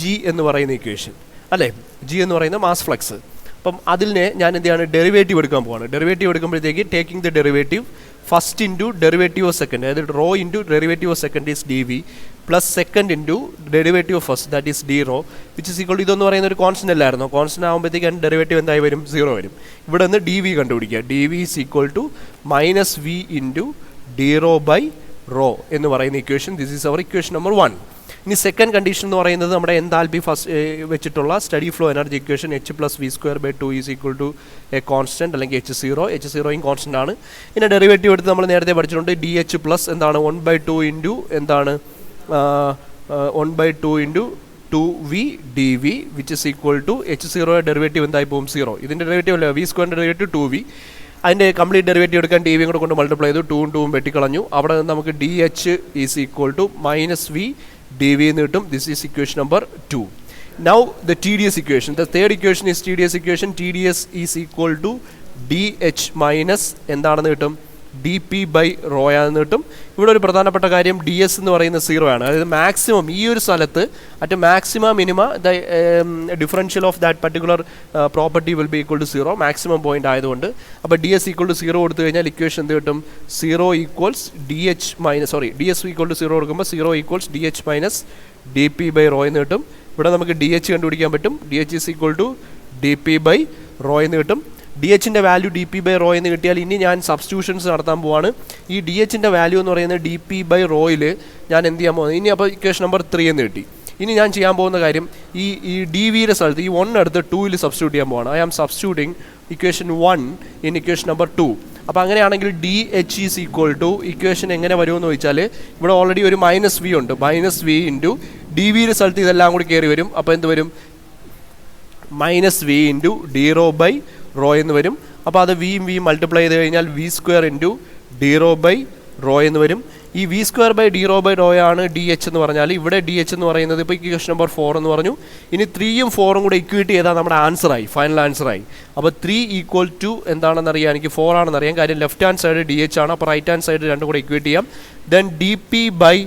G എന്ന് പറയുന്ന ഇക്വേഷൻ അല്ലേ. ജി എന്ന് പറയുന്ന മാസ് ഫ്ലക്സ്. അപ്പം അതിനെ ഞാൻ എന്ത് ചെയ്യാണ്, ഡെറിവേറ്റീവ് എടുക്കാൻ പോവാണ്. ഡെറിവേറ്റീവ് എടുക്കുമ്പോഴത്തേക്ക് taking the derivative first into derivative of second, അതായത് rho into derivative of second is d v plus second into derivative of first that is d rho which is equal. ഇതെന്ന് പറയുന്ന ഒരു constant അല്ലായിരുന്നു. Constant ആകുമ്പോഴത്തേക്ക് അതിൻ്റെ derivative എന്തായി വരും, 0 വരും. ഇവിടെ നിന്ന് ഡി വി കണ്ടുപിടിക്കുക. D V is equal to minus V into D rho by rho എന്ന് പറയുന്ന equation. This is our equation number 1. ഇനി സെക്കൻഡ് കണ്ടീഷൻ എന്ന് പറയുന്നത് നമ്മുടെ എൻതാൽപ്പി ഫസ്റ്റ് വെച്ചിട്ടുള്ള steady flow energy equation H plus V square by 2 is equal to a constant അല്ലെങ്കിൽ H0 constant ആണ്. ഇതിൻ്റെ ഡെറിവേറ്റീവ് എടുത്ത് നമ്മൾ നേരത്തെ പഠിച്ചിട്ടുണ്ട്. ഡി എച്ച് പ്ലസ് എന്താണ് 1/2 ഇൻറ്റു എന്താണ് 1/2 into 2v dv which is equal to H0 derivative എന്തായി പോകും, 0. ഇതിൻ്റെ ഡെറിവേറ്റീവ് അല്ല, വി സ്ക്വയറിൻ്റെ ഡെറിവേറ്റീവ് 2v. അതിൻ്റെ കംപ്ലീറ്റ് ഡെറിവേറ്റീവ് എടുക്കാൻ ടി വിയും കൂടെ കൊണ്ട് മൾട്ടിപ്ലൈ ചെയ്തു, 2 ഉം 2 ഉം വെട്ടിക്കളഞ്ഞു. അവിടെ നിന്ന് നമുക്ക് D H is equal to minus V D V എന്ന് കിട്ടും. This is equation number 2. Now the T D S equation, the third equation is T D S equation. T D S is equal to D H minus എന്താണെന്ന് കിട്ടും, D P by raw ആണെന്ന് കിട്ടും. ഇവിടെ ഒരു പ്രധാനപ്പെട്ട കാര്യം D S എന്ന് പറയുന്നത് 0 ആണ്. അതായത് മാക്സിമം ഈ ഒരു സ്ഥലത്ത് at maximum minima the differential of that particular property will be equal to 0 maximum point ആയതുകൊണ്ട്. അപ്പോൾ ഡി എസ് ഈക്വൽ ടു 0 കൊടുത്തു കഴിഞ്ഞാൽ ഇക്വേഷൻ എന്ത് കിട്ടും, 0 equals D H minus D S equal to 0 കൊടുക്കുമ്പോൾ 0 equals D H minus D P by rho എന്ന് കിട്ടും. ഇവിടെ നമുക്ക് ഡി എച്ച് കണ്ടുപിടിക്കാൻ പറ്റും. D H is equal to D P by rho എന്ന് കിട്ടും. ഡി എച്ചിൻ്റെ value D P by rho എന്ന് കിട്ടിയാൽ ഇനി ഞാൻ സബ്സ്റ്റിറ്റ്യൂഷൻസ് നടത്താൻ പോവാണ്. ഈ ഡി എച്ചിൻ്റെ വാല്യൂ എന്ന് പറയുന്നത് ഡി പി ബൈ റോയിൽ ഞാൻ എന്ത് ചെയ്യാൻ പോകുന്നത്, ഇനി അപ്പോൾ ഇക്വേഷൻ നമ്പർ 3 എന്ന് കിട്ടി. ഇനി ഞാൻ ചെയ്യാൻ പോകുന്ന കാര്യം ഈ ഡി വിയുടെ സ്ഥലത്ത് ഈ 1 എടുത്ത് 2ൽ സബ്സ്റ്റിറ്റ്യൂട്ട് ചെയ്യാൻ പോവാണ്. I am substituting equation 1 in equation number 2. അപ്പോൾ അങ്ങനെയാണെങ്കിൽ D H is equal to equation എങ്ങനെ വരുമെന്ന് ചോദിച്ചാൽ ഇവിടെ ഓൾറെഡി ഒരു മൈനസ് വി ഉണ്ട്. മൈനസ് വി ഇൻറ്റു ഡി വിയുടെ സ്ഥലത്ത് ഇതെല്ലാം കൂടി കയറി വരും. അപ്പോൾ എന്ത് വരും, minus V into D rho by rho എന്ന് വരും. അപ്പോൾ അത് വിയും വിയും മൾട്ടിപ്ലൈ ചെയ്ത് കഴിഞ്ഞാൽ V square into D rho by rho എന്ന് വരും. ഈ V square by D rho by rho ആണ് ഡി എച്ച് എന്ന് പറഞ്ഞാൽ. ഇവിടെ ഡി എച്ച് എന്ന് പറയുന്നത് ഇപ്പോൾ ഇക്വേഷൻ നമ്പർ 4 എന്ന് പറഞ്ഞു. ഇനി 3യും 4ഉം കൂടെ ഇക്വേറ്റ് ചെയ്താൽ നമ്മുടെ ആൻസറായി, ഫൈനൽ ആൻസറായി. അപ്പോൾ 3 ഈക്വൽ ടു എന്താണെന്ന് അറിയാം, എനിക്ക് 4 ആണെന്ന് അറിയാം. കാര്യം left hand side D H ആണ്. അപ്പോൾ റൈറ്റ് ഹാൻഡ് സൈഡ് രണ്ടും കൂടെ ഇക്വേറ്റ് ചെയ്യാം. Then D P by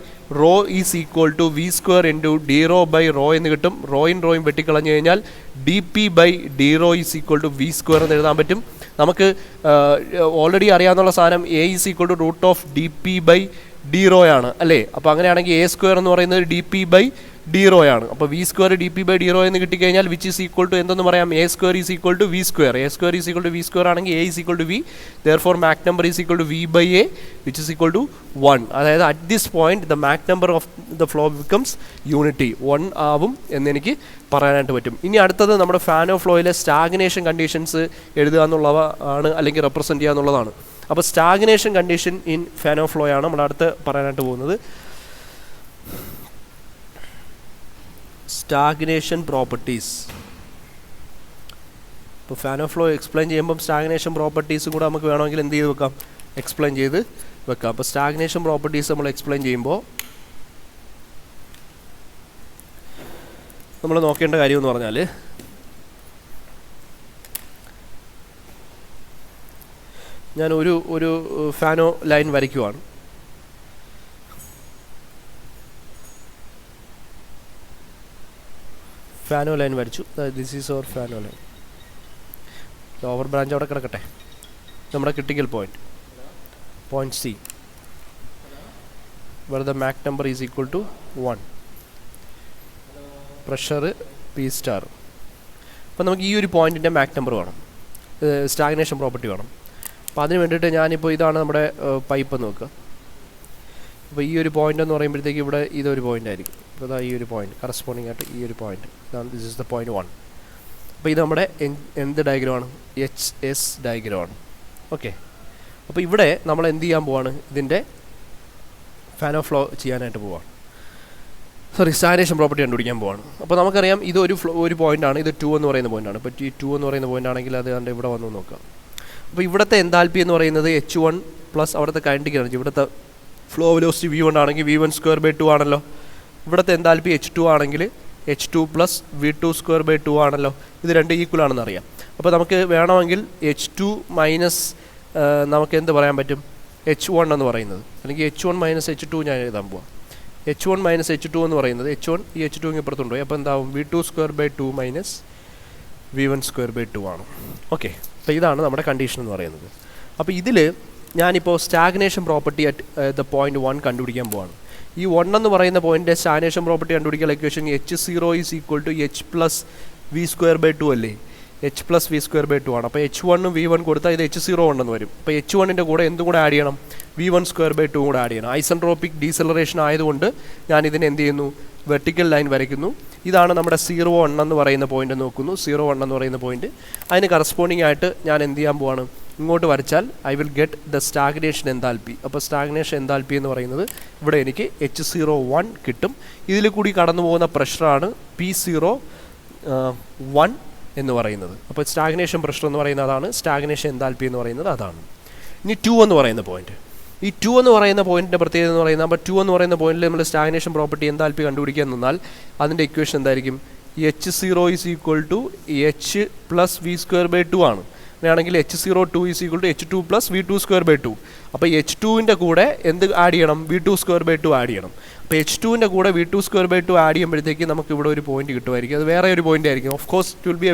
rho is equal to V square into D rho by rho എന്ന് കിട്ടും. റോയും വെട്ടിക്കളഞ്ഞു കഴിഞ്ഞാൽ D P by D rho is equal to V square എന്ന് എഴുതാൻ പറ്റും. നമുക്ക് ഓൾറെഡി അറിയാവുന്ന സാധനം A is equal to root of D P by D rho ആണ് അല്ലേ. അപ്പോൾ അങ്ങനെയാണെങ്കിൽ എ സ്ക്വയർ എന്ന് പറയുന്നത് d P by D rho ആണ്. അപ്പോൾ v square d P by D rho എന്ന് കിട്ടിക്കഴിഞ്ഞാൽ വിച്ച് ഈസ് ഈക്വൽ ടു എന്തെന്ന് പറയാം, a square is equal to V square. A square is equal to V square ആണെങ്കിൽ a is equal to v, therefore Mach number is equal to v by A which is equal to 1. അതായത് at this point the Mach number of the flow becomes unity 1 ആവും എന്നെനിക്ക് പറയാനായിട്ട് പറ്റും. ഇനി അടുത്തത് നമ്മുടെ fan of ഫ്ലോയിലെ stagnation conditions എഴുതുക എന്നുള്ളവ ആണ്, അല്ലെങ്കിൽ റെപ്രസെൻറ്റ് ചെയ്യുക എന്നുള്ളതാണ്. അപ്പോൾ stagnation condition in Fanno flow ആണ് നമ്മൾ അടുത്ത് പറയാനായിട്ട് പോകുന്നത്. Stagnation properties. ഇപ്പോൾ ഫാൻ ഓഫ് ഫ്ലോ എക്സ്പ്ലെയിൻ ചെയ്യുമ്പം സ്റ്റാഗ്നേഷൻ പ്രോപ്പർട്ടീസും കൂടെ നമുക്ക് വേണമെങ്കിൽ എന്ത് ചെയ്ത് വെക്കാം, എക്സ്പ്ലെയിൻ ചെയ്ത് വെക്കാം. അപ്പോൾ സ്റ്റാഗ്നേഷൻ പ്രോപ്പർട്ടീസ് നമ്മൾ എക്സ്പ്ലെയിൻ ചെയ്യുമ്പോൾ നമ്മൾ നോക്കേണ്ട കാര്യം എന്ന് പറഞ്ഞാൽ ഞാൻ ഒരു ഫാനോ ലൈൻ വരയ്ക്കുവാണ്. ഫാനോ ലൈൻ വരച്ചു. This is our Fanno line. Over branch അവിടെ കിടക്കട്ടെ. നമ്മുടെ critical point C, where the Mach number is equal to 1, pressure P star. അപ്പോൾ നമുക്ക് ഈ ഒരു പോയിൻറ്റിൻ്റെ മാക് നമ്പർ വേണം, സ്റ്റാഗ്നേഷൻ പ്രോപ്പർട്ടി വേണം. അപ്പോൾ അതിന് വേണ്ടിയിട്ട് ഞാനിപ്പോൾ ഇതാണ് നമ്മുടെ പൈപ്പ് എന്ന് നോക്കുക. അപ്പോൾ ഈ ഒരു പോയിൻ്റ് എന്ന് പറയുമ്പോഴത്തേക്ക് ഇവിടെ ഇതൊരു പോയിൻ്റ് ആയിരിക്കും. അപ്പോൾ ഇതാ ഈ ഒരു പോയിൻ്റ് കറസ്പോണ്ടിങ് ആയിട്ട് ഈ ഒരു പോയിൻ്റ് ഇതാണ്, ദിസ് ഇസ് ദ പോയിൻറ്റ് 1. അപ്പോൾ ഇത് നമ്മുടെ എന്ത് ഡയഗ്രമാണ്, HS ഡയഗ്രമാണ്. ഓക്കെ, അപ്പോൾ ഇവിടെ നമ്മൾ എന്ത് ചെയ്യാൻ പോവാണ്, ഇതിൻ്റെ ഫാൻ ഓഫ് ഫ്ലോ ചെയ്യാനായിട്ട് പോവാണ്. സ്റ്റാഗ്നേഷൻ പ്രോപ്പർട്ടി കണ്ടുപിടിക്കാൻ പോവാണ്. അപ്പോൾ നമുക്കറിയാം ഇത് ഒരു പോയിൻ്റാണ്, ഇത് 2 എന്ന് പറയുന്ന പോയിൻ്റാണ്. ഇപ്പോൾ ഈ 2 എന്ന് പറയുന്ന പോയിൻ്റ് ആണെങ്കിൽ അത് കണ്ട് ഇവിടെ വന്ന് നോക്കാം. അപ്പോൾ ഇവിടുത്തെ എൻതാൽപ്പി എന്ന് പറയുന്നത് H1 പ്ലസ് അവിടുത്തെ കൈനറ്റിക് എനർജി, ഇവിടുത്തെ ഫ്ലോ വെലോസിറ്റി V1 ആണെങ്കിൽ V1 സ്ക്വയർ ബൈ 2 ആണല്ലോ. ഇവിടുത്തെ എൻതാൽപ്പി H2 ആണെങ്കിൽ H2 plus V2 square by 2 ആണല്ലോ. ഇത് രണ്ട് ഈക്വൽ ആണെന്ന് അറിയാം. അപ്പോൾ നമുക്ക് വേണമെങ്കിൽ H2 മൈനസ് നമുക്ക് എന്ത് പറയാൻ പറ്റും, H1 എന്ന് പറയുന്നത്, അല്ലെങ്കിൽ H1 മൈനസ് H2 ഞാൻ എഴുതാൻ പോവാം. H1 മൈനസ് H2 എന്ന് പറയുന്നത് H1 ഈ H2 ഇങ്ങനെ ഇപ്പുറത്തുണ്ട് പോയി. അപ്പോൾ എന്താവും, V2 square by 2 minus V1 square by 2 ആണ്. ഓക്കെ, അപ്പോൾ ഇതാണ് നമ്മുടെ കണ്ടീഷൻ എന്ന് പറയുന്നത്. അപ്പോൾ ഇതിൽ ഞാനിപ്പോൾ stagnation property at the point 1 കണ്ടുപിടിക്കാൻ പോവാണ്. ഈ 1 എന്ന് പറയുന്ന പോയിൻ്റ് സ്റ്റാഗ്നേഷൻ പ്രോപ്പർട്ടി കണ്ടുപിടിക്കാൻ equation H0 is equal to H plus V square by 2 അല്ലേ, H plus V square by 2 ആണ്. അപ്പോൾ H1 V1 കൊടുത്താൽ ഇത് H0 ഉണ്ടെന്ന് വരും. അപ്പോൾ H1ൻ്റെ കൂടെ എന്തും കൂടെ ആഡ് ചെയ്യണം, V1 സ്ക്വയർ ബൈ 2 കൂടെ ആഡ് ചെയ്യണം. ഐസെൻട്രോപ്പിക് ഡീസലറേഷൻ ആയതുകൊണ്ട് ഞാൻ ഇതിനെ എന്ത് ചെയ്യുന്നു, വെർട്ടിക്കൽ ലൈൻ വരയ്ക്കുന്നു. ഇതാണ് നമ്മുടെ 01 എന്ന് പറയുന്ന പോയിൻ്റ് നോക്കുന്നു. 01 എന്ന് പറയുന്ന പോയിൻ്റ്, അതിന് കറസ്പോണ്ടിങ് ആയിട്ട് ഞാൻ എന്ത് ചെയ്യാൻ പോവാണ്, ഇങ്ങോട്ട് വരച്ചാൽ I will get the stagnation enthalpy. അപ്പോൾ സ്റ്റാഗ്നേഷൻ എൻതാൽപ്പി എന്ന് പറയുന്നത് ഇവിടെ എനിക്ക് H01 കിട്ടും. ഇതിൽ കൂടി കടന്നു പോകുന്ന പ്രഷറാണ് P01 എന്ന് പറയുന്നത്. അപ്പോൾ സ്റ്റാഗ്നേഷൻ പ്രഷർ എന്ന് പറയുന്നത് അതാണ്, സ്റ്റാഗ്നേഷൻ എൻതാൽപ്പി എന്ന് പറയുന്നത് അതാണ്. ഇനി 2 എന്ന് പറയുന്ന പോയിന്റ്, ഈ 2 എന്ന് പറയുന്ന പോയിന്റിൻ്റെ പ്രത്യേകത എന്ന് പറയുന്നത്, അപ്പോൾ 2 എന്ന് പറയുന്ന പോയിന്റിൽ നമ്മൾ സ്റ്റാഗ്നേഷൻ പ്രോപ്പർട്ടി എൻതാൽപ്പി കണ്ടുപിടിക്കാൻ നിന്നാൽ അതിൻ്റെ ഇക്വേഷൻ എന്തായിരിക്കും, H0 is equal to H plus V square by 2 ആണ്. അങ്ങനെയാണെങ്കിൽ H02 is equal to H2 plus V2 square by 2. അപ്പോൾ H2ൻ്റെ കൂടെ എന്ത് ആഡ് ചെയ്യണം, V2 സ്ക്വയർ ബൈ 2 ആഡ് ചെയ്യണം. അപ്പോൾ H2ൻ്റെ കൂടെ V2 സ്ക്വയർ ബൈ 2 ആഡ് ചെയ്യുമ്പോഴത്തേക്ക് നമുക്ക് ഇവിടെ ഒരു പോയിന്റ് കിട്ടുമായിരിക്കും. അത് വേറെ ഒരു പോയിന്റ് ആയിരിക്കും. Of course it will B A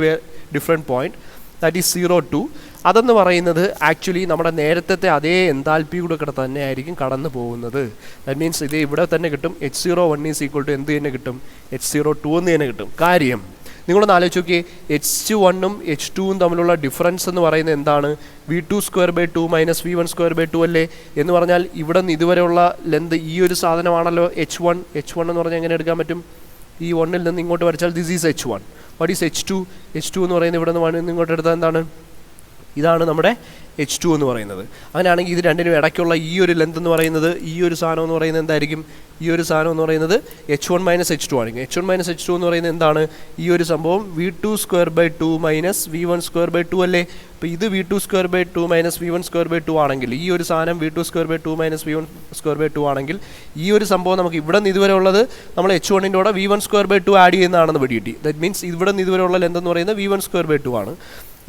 different point, that is 02. അതെന്ന് പറയുന്നത് ആക്ച്വലി നമ്മുടെ നേരത്തെ അതേ എൻതാൽപ്പി കൂടെ തന്നെ ആയിരിക്കും കടന്നു പോകുന്നത്. ദാറ്റ് മീൻസ് ഇത് ഇവിടെ തന്നെ കിട്ടും. H01 ഈസ് ഈക്വൽ ടു എന്ത് തന്നെ കിട്ടും, H02 എന്ന് തന്നെ കിട്ടും. കാര്യം നിങ്ങളൊന്ന് ആലോചിച്ച് നോക്കിയേ, H1ഉം H2ഉം തമ്മിലുള്ള ഡിഫറൻസ് എന്ന് പറയുന്നത് എന്താണ്, V2 square by 2 minus V1 square by 2 അല്ലേ. എന്ന് പറഞ്ഞാൽ ഇവിടെ നിന്ന് ഇതുവരെയുള്ള ലെന്ത് ഈ ഒരു സാധനമാണല്ലോ H1. H1 എന്ന് പറഞ്ഞാൽ എങ്ങനെ എടുക്കാൻ പറ്റും, ഈ 1ൽ നിന്ന് ഇങ്ങോട്ട് വരച്ചാൽ this is H1. What is H2? H2 എന്ന് പറയുന്നത് ഇവിടെ നിന്ന് ഇങ്ങോട്ട് എടുത്താൽ എന്താണ്, ഇതാണ് നമ്മുടെ H2 എന്ന് പറയുന്നത്. അങ്ങനെയാണെങ്കിൽ ഇത് രണ്ടിനും ഇടയ്ക്കുള്ള ഈ ഒരു ലെന്ത് എന്ന് പറയുന്നത്, ഈ ഒരു സാധനം എന്ന് പറയുന്നത് എന്തായിരിക്കും, ഈ ഒരു സാധനം എന്ന് പറയുന്നത് H1 മൈനസ് H2 ആണെങ്കിൽ H1 മൈനസ് H2 എന്ന് പറയുന്നത് എന്താണ്, ഈ ഒരു സംഭവം V2 square by 2 minus V1 square by 2 അല്ലേ. അപ്പോൾ ഇത് V2 square by 2 minus V1 square by 2 ആണെങ്കിൽ, ഈ ഒരു സാധനം V2 square by 2 minus V1 square by 2 ആണെങ്കിൽ, ഈ ഒരു സംഭവം നമുക്ക് ഇവിടെ നിന്ന് ഇതുവരെ ഉള്ളത് നമ്മൾ H1ൻ്റെ കൂടെ V1 സ്ക്വയർ ബൈ 2 ആഡ് ചെയ്യുന്നതാണെന്ന് പിടികിട്ടി. ദാറ്റ് മീൻസ് ഇവിടെ നിന്ന് ഇതുവരെ ഉള്ള ലെന്ത് എന്ന് പറയുന്നത് V1 സ്ക്വയർ ബൈ 2 ആണ്.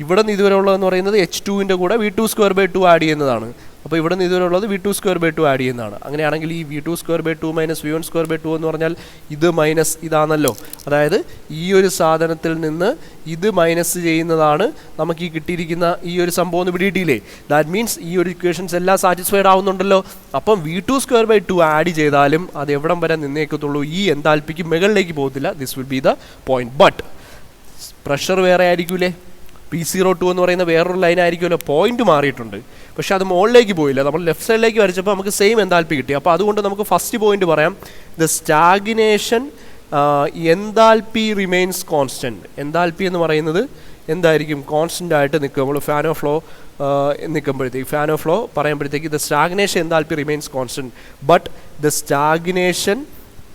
ഇവിടെ നിന്ന് ഇതുവരെ ഉള്ളതെന്ന് പറയുന്നത് H2ൻ്റെ കൂടെ V2 സ്ക്വയർ ബൈ 2 ആഡ് ചെയ്യുന്നതാണ്. അപ്പോൾ ഇവിടെ നിന്ന് ഇതുവരെയുള്ളത് V2² ആഡ് ചെയ്യുന്നതാണ്. അങ്ങനെയാണെങ്കിൽ ഈ V2² മൈനസ് V1² എന്ന് പറഞ്ഞാൽ ഇത് മൈനസ് ഇതാണല്ലോ. അതായത് ഈ ഒരു സാധനത്തിൽ നിന്ന് ഇത് മൈനസ് ചെയ്യുന്നതാണ് നമുക്ക് ഈ കിട്ടിയിരിക്കുന്ന ഈ ഒരു സംഭവം ഒന്ന് പിടിയിട്ടില്ലേ. ദാറ്റ് മീൻസ് ഈ ഒരു ഇക്വേഷൻസ് എല്ലാം സാറ്റിസ്ഫൈഡ് ആവുന്നുണ്ടല്ലോ. അപ്പം V2² ആഡ് ചെയ്താലും അത് എവിടം വരെ നിന്നേക്കത്തുള്ളൂ, ഈ എന്താൽപ്പിക്ക് മുകളിലേക്ക് പോകത്തില്ല. This will be the point. But pressure വേറെ ആയിരിക്കൂലേ, P02 എന്ന് പറയുന്ന വേറൊരു ലൈൻ ആയിരിക്കുമല്ലോ. പോയിന്റ് മാറിയിട്ടുണ്ട്, പക്ഷെ അത് മുകളിലേക്ക് പോയില്ല. നമ്മൾ ലെഫ്റ്റ് സൈഡിലേക്ക് വരച്ചപ്പോൾ നമുക്ക് സെയിം എന്താൽപ്പി കിട്ടി. അപ്പോൾ അതുകൊണ്ട് നമുക്ക് ഫസ്റ്റ് പോയിന്റ് പറയാം, the stagnation enthalpy remains constant. Enthalpy എന്ന് പറയുന്നത് എന്തായിരിക്കും, കോൺസ്റ്റൻ്റ് ആയിട്ട് നിൽക്കും. നമ്മൾ ഫാൻ ഓഫ് ഫ്ലോ നിൽക്കുമ്പോഴത്തേക്ക്, ഫാൻ ഓഫ് ഫ്ലോ പറയുമ്പോഴത്തേക്ക് the stagnation enthalpy remains constant, but the stagnation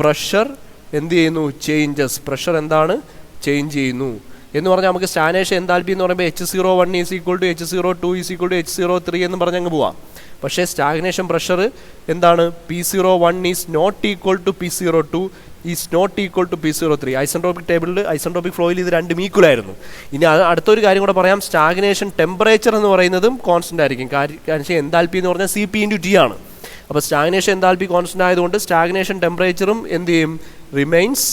pressure എന്ത് ചെയ്യുന്നു, ചേഞ്ചസ്. പ്രഷർ എന്താണ്, ചേഞ്ച് ചെയ്യുന്നു എന്ന് പറഞ്ഞാൽ നമുക്ക് സ്റ്റാഗ്നേഷൻ എന്താൽപ്പി എന്ന് പറയുമ്പോൾ H01 is equal to H02 is equal to H03 എന്ന് പറഞ്ഞ് അങ്ങ് പോവാം. പക്ഷേ സ്റ്റാഗ്നേഷൻ പ്രഷർ എന്താണ്, P01 is not equal to P02 is not equal to P03. Isentropic ടേബിളിൽ, ഐസെൻട്രോപിക് ഫ്ലോയിൽ ഇത് രണ്ടും ഈക്വലായിരുന്നു. ഇനി അടുത്തൊരു കാര്യം കൂടെ പറയാം, സ്റ്റാഗ്നേഷൻ ടെമ്പറേച്ചർ എന്ന് പറയുന്നതും കോൺസ്റ്റൻ്റ് ആയിരിക്കും. കാരണം എന്താൽപ്പി എന്ന് പറഞ്ഞാൽ CP/T ആണ്. അപ്പോൾ സ്റ്റാഗ്നേഷൻ എന്താൽപ്പി കോൺസ്റ്റൻ്റ് ആയതുകൊണ്ട് സ്റ്റാഗ്നേഷൻ ടെമ്പറേച്ചറും എന്ത് ചെയ്യും, remains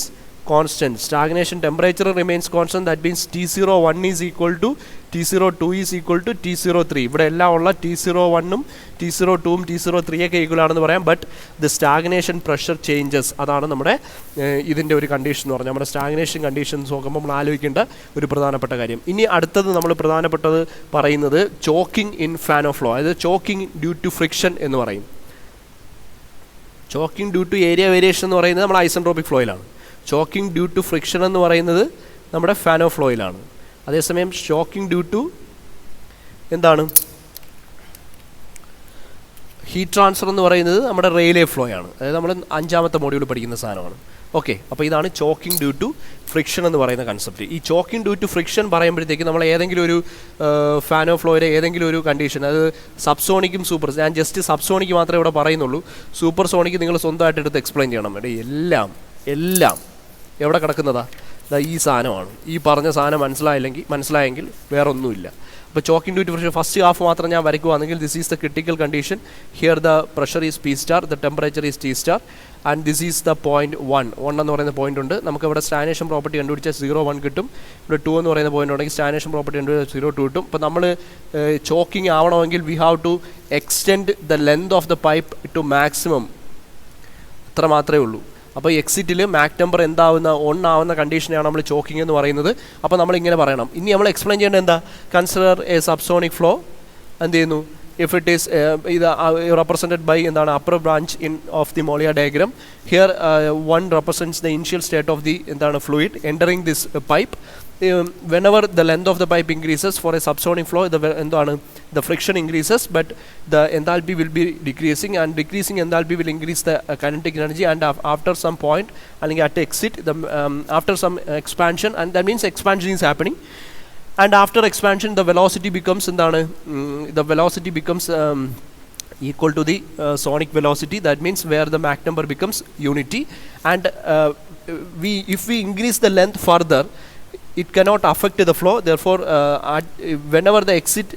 constant. Stagnation temperature remains constant. That means T01 is equal to T02 is equal to T03. ഇവിടെ എല്ലാം ഉള്ള T01ഉം T02ഉം T03 ഒക്കെ ഈക്വൽ ആണെന്ന് പറയാം. But the stagnation pressure changes, അതാണ് നമ്മുടെ ഇതിൻ്റെ ഒരു കണ്ടീഷൻ എന്ന് പറഞ്ഞാൽ നമ്മുടെ സ്റ്റാഗ്നേഷൻ കണ്ടീഷൻസ് നോക്കുമ്പോൾ നമ്മൾ ആലോചിക്കേണ്ട ഒരു പ്രധാനപ്പെട്ട കാര്യം. ഇനി അടുത്തത് നമ്മൾ പ്രധാനപ്പെട്ടത് പറയുന്നത് choking in Fanno flow, അതായത് ചോക്കിംഗ് ഡ്യൂ ടു ഫ്രിക്ഷൻ എന്ന് പറയും. Choking due to area variation എന്ന് പറയുന്നത് നമ്മുടെ ഐസെൻട്രോപിക് ഫ്ലോയിലാണ്. ചോക്കിംഗ് ഡ്യൂ ടു ഫ്രിക്ഷൻ എന്ന് പറയുന്നത് നമ്മുടെ ഫാൻ ഓഫ് ഫ്ലോയിലാണ്. അതേസമയം ഷോക്കിംഗ് ഡ്യൂ ടു എന്താണ്, ഹീറ്റ് ട്രാൻസ്ഫർ എന്ന് പറയുന്നത് നമ്മുടെ റെയിലേ ഫ്ലോ ആണ്. അതായത് നമ്മൾ 5ാമത്തെ മോഡ്യൂൾ പഠിക്കുന്ന സാധനമാണ്. ഓക്കെ, അപ്പോൾ ഇതാണ് ചോക്കിംഗ് ഡ്യൂ ടു ഫ്രിക്ഷൻ എന്ന് പറയുന്ന കൺസെപ്റ്റ്. ഈ ചോക്കിംഗ് ഡ്യൂ ടു ഫ്രിക്ഷൻ പറയുമ്പോഴത്തേക്ക് നമ്മൾ ഏതെങ്കിലും ഒരു ഫാൻ ഓഫ് ഫ്ലോയുടെ ഏതെങ്കിലും ഒരു കണ്ടീഷൻ, അത് സബ്സോണിക്കും സൂപ്പർ, ഞാൻ ജസ്റ്റ് സബ്സോണിക്ക് മാത്രമേ ഇവിടെ പറയുന്നുള്ളൂ. സൂപ്പർ സോണിക്ക് നിങ്ങൾ സ്വന്തമായിട്ട് എടുത്ത് എക്സ്പ്ലെയിൻ ചെയ്യണം. എല്ലാം എവിടെ കിടക്കുന്നതാ, ഈ സാധനമാണ്. ഈ പറഞ്ഞ സാധനം മനസ്സിലായെങ്കിൽ വേറെ ഒന്നുമില്ല. അപ്പോൾ choking due to friction first half മാത്രം ഞാൻ വരയ്ക്കുകയാണെങ്കിൽ, this is the critical condition. Here the pressure is P*, the temperature is T*, and this is the point 1 എന്ന് പറയുന്ന പോയിന്റ് ഉണ്ട്. നമുക്ക് ഇവിടെ സ്റ്റാഗ്നേഷൻ പ്രോപ്പർട്ടി കണ്ടുപിടിച്ചാൽ 0.1 കിട്ടും. ഇവിടെ 2 എന്ന് പറയുന്ന പോയിന്റ് ഉണ്ടെങ്കിൽ സ്റ്റാഗ്നേഷൻ പ്രോപ്പർട്ടി കണ്ടുപിടിച്ചാൽ 0.2 കിട്ടും. അപ്പോൾ നമ്മൾ ചോക്കിംഗ് ആവണമെങ്കിൽ we have to extend the length of the pipe to maximum. അത്ര മാത്രമേ ഉള്ളൂ. അപ്പോൾ എക്സിറ്റിൽ മാക് നമ്പർ എന്താവുന്ന 1 ആവുന്ന കണ്ടീഷനെയാണ് നമ്മൾ ചോക്കിംഗ് എന്ന് പറയുന്നത്. അപ്പോൾ നമ്മൾ ഇങ്ങനെ പറയണം. ഇനി നമ്മൾ എക്സ്പ്ലെയിൻ ചെയ്യേണ്ടത് എന്താ, കൺസിഡർ എ സബ്സോണിക് ഫ്ലോ. എന്ത് ചെയ്യുന്നു, if it is ഇത് represented by എന്താണ് upper branch in of the Mollier diagram. Here one represents the initial state of the എന്താണ് fluid entering this pipe. Whenever the length of the pipe increases for a subsonic flow, എന്താണ് the friction increases, but the enthalpy will be decreasing, and decreasing enthalpy will increase the kinetic energy, and after some point അല്ലെങ്കിൽ at exit the after some expansion, and that means expansion is happening. And after expansion the velocity becomes എന്താണ് the velocity becomes equal to the sonic velocity. That means where the Mach number becomes unity, and if we increase the length further, it cannot affect the flow. Therefore whenever the exit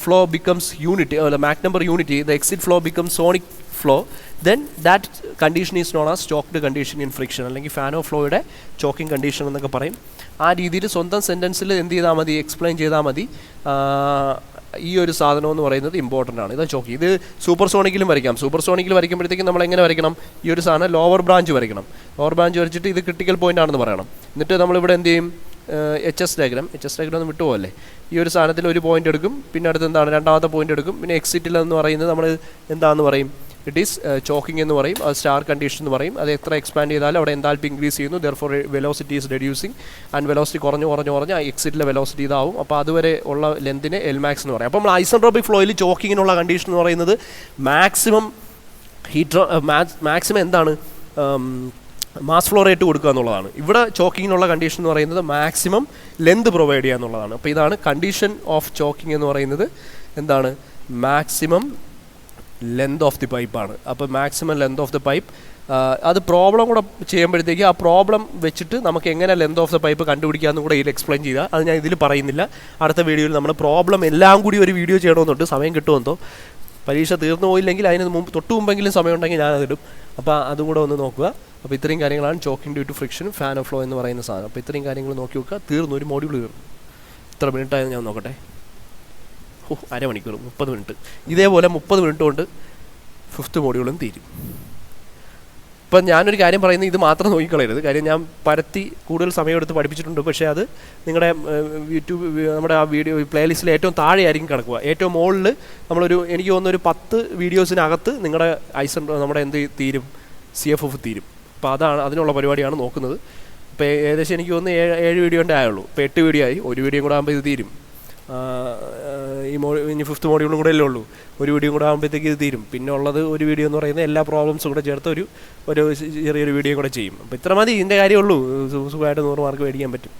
flow becomes unity, or the Mach number unity, the exit flow becomes sonic flow, then that condition is known as choked condition in friction, അല്ലെങ്കിൽ fan of ഫ്ലോയുടെ choking condition എന്നൊക്കെ പറയും. ആ രീതിയിൽ സ്വന്തം സെൻറ്റൻസിൽ എന്ത് ചെയ്താൽ മതി, എക്സ്പ്ലെയിൻ ചെയ്താൽ മതി. ഈ ഒരു സാധനം എന്ന് പറയുന്നത് ഇമ്പോർട്ടൻ്റ് ആണ്. ഇതാ ചോക്കി. ഇത് സൂപ്പർ സോണിക്കിലും വരയ്ക്കാം. സൂപ്പർ സോണിക്കിൽ വരയ്ക്കുമ്പോഴത്തേക്കും നമ്മൾ എങ്ങനെ വരയ്ക്കണം, ഈ ഒരു സാധനം ലോവർ ബ്രാഞ്ച് വരയ്ക്കണം. ലോവർ ബ്രാഞ്ച് വരച്ചിട്ട് ഇത് ക്രിട്ടിക്കൽ പോയിന്റ് ആണെന്ന് പറയണം. എന്നിട്ട് നമ്മളിവിടെ എന്ത് ചെയ്യും, HS ഡയഗ്രാം ഒന്ന് വിട്ടുപോകല്ലേ. ഈ ഒരു സാധനത്തിൽ ഒരു പോയിന്റ് എടുക്കും, പിന്നെ അടുത്ത് എന്താണ് രണ്ടാമത്തെ പോയിന്റ് എടുക്കും, പിന്നെ എക്സിറ്റിൽ എന്ന് പറയുന്നത് നമ്മൾ എന്താണെന്ന് പറയും, ഇറ്റ് ഈസ് ചോക്കിംഗ് എന്ന് പറയും, അത് സ്റ്റാർ കണ്ടീഷൻ എന്ന് പറയും. അത് എത്ര എക്സ്പാൻഡ് ചെയ്താലും അവിടെ എന്താൽപ്പി ഇൻക്രീസ് ചെയ്യുന്നു. Therefore velocity is reducing, and velocity കുറഞ്ഞ് എക്സിറ്റിലെ വെലോസിറ്റി ഇതാവും. അപ്പോൾ അതുവരെ ഉള്ള ലെന്തിനെ Lmax എന്ന് പറയും. അപ്പോൾ നമ്മൾ ഐസെൻട്രോപിക് ഫ്ലോയിൽ ചോക്കിങ്ങിനുള്ള കണ്ടീഷൻ എന്ന് പറയുന്നത് മാക്സിമം മാക്സിമം എന്താണ് മാസ് ഫ്ലോ റേറ്റ് കൊടുക്കുക എന്നുള്ളതാണ്. ഇവിടെ ചോക്കിങ്ങിനുള്ള കണ്ടീഷൻ എന്ന് പറയുന്നത് മാക്സിമം ലെന്ത് പ്രൊവൈഡ് ചെയ്യുക എന്നുള്ളതാണ്. അപ്പോൾ ഇതാണ് കണ്ടീഷൻ ഓഫ് ചോക്കിംഗ് എന്ന് പറയുന്നത്. എന്താണ്, മാക്സിമം ലെന്ത് ഓഫ് ദി പൈപ്പാണ്. അപ്പോൾ maximum length of the pipe, അത് പ്രോബ്ലം കൂടെ ചെയ്യുമ്പോഴത്തേക്ക് ആ പ്രോബ്ലം വെച്ചിട്ട് നമുക്ക് എങ്ങനെ ലെന്ത് ഓഫ് ദ പൈപ്പ് കണ്ടുപിടിക്കാമെന്നും കൂടെ ഇതിൽ എക്സ്പ്ലെയിൻ ചെയ്താൽ, അത് ഞാൻ ഇതിൽ പറയുന്നില്ല. അടുത്ത വീഡിയോയിൽ നമ്മൾ പ്രോബ്ലം എല്ലാം കൂടി ഒരു വീഡിയോ ചെയ്യണമെന്നുണ്ട്, സമയം കിട്ടുമെന്നോ. പരീക്ഷ തീർന്നു പോയില്ലെങ്കിൽ അതിന് മുമ്പ് തൊട്ട് മുമ്പെങ്കിലും സമയമുണ്ടെങ്കിൽ ഞാനതിടും. അപ്പോൾ അതും കൂടെ ഒന്ന് നോക്കുക. അപ്പോൾ ഇത്രയും കാര്യങ്ങളാണ് choking due to friction, Fanno flow എന്ന് പറയുന്ന സാധനം. അപ്പോൾ ഇത്രയും കാര്യങ്ങൾ നോക്കി വെക്കുക. തീർന്നു, ഒരു മോഡ്യൂൾ തീർന്നു. ഇത്ര മിനിറ്റായെന്ന് ഞാൻ നോക്കട്ടെ. അരമണിക്കൂർ, 30 മിനിറ്റ്. ഇതേപോലെ 30 മിനിറ്റ് കൊണ്ട് 5th മോഡ്യൂളും തീരും. ഇപ്പം ഞാനൊരു കാര്യം പറയുന്നത്, ഇത് മാത്രം നോക്കിക്കളയരുത്. കാര്യം ഞാൻ പരത്തി കൂടുതൽ സമയമെടുത്ത് പഠിപ്പിച്ചിട്ടുണ്ട്. പക്ഷേ അത് നിങ്ങളുടെ യൂട്യൂബ് നമ്മുടെ ആ വീഡിയോ പ്ലേലിസ്റ്റിൽ ഏറ്റവും താഴെയായിരിക്കും കിടക്കുക. ഏറ്റവും മുകളിൽ നമ്മളൊരു എനിക്ക് തോന്നുന്ന ഒരു 10 വീഡിയോസിനകത്ത് നിങ്ങളുടെ നമ്മുടെ എന്ത് തീരും, CFF തീരും. അപ്പോൾ അതാണ് അതിനുള്ള പരിപാടിയാണ് നോക്കുന്നത്. ഇപ്പോൾ ഏകദേശം എനിക്ക് തോന്നുന്നു 7 വീഡിയോൻ്റെ ആയുള്ളൂ. ഇപ്പോൾ 8 വീഡിയോ ആയി. ഒരു വീഡിയോ കൂടെ ആകുമ്പോൾ ഇത് തീരും. ഇനി 5th മോഡ്യൂളും കൂടെ അല്ലേ ഉള്ളൂ. ഒരു വീഡിയോ കൂടെ ആകുമ്പോഴത്തേക്ക് ഇത് തീരും. പിന്നെ ഉള്ളത് ഒരു വീഡിയോ എന്ന് പറയുന്നത് എല്ലാ പ്രോബ്ലംസും കൂടെ ചേർത്ത് ഒരു ചെറിയൊരു വീഡിയോ കൂടെ ചെയ്യും. അപ്പോൾ ഇത്ര മതി, ഇതിൻ്റെ കാര്യമുള്ളൂ. സുഖമായിട്ട് 100 മാർക്ക് മേടിക്കാൻ പറ്റും.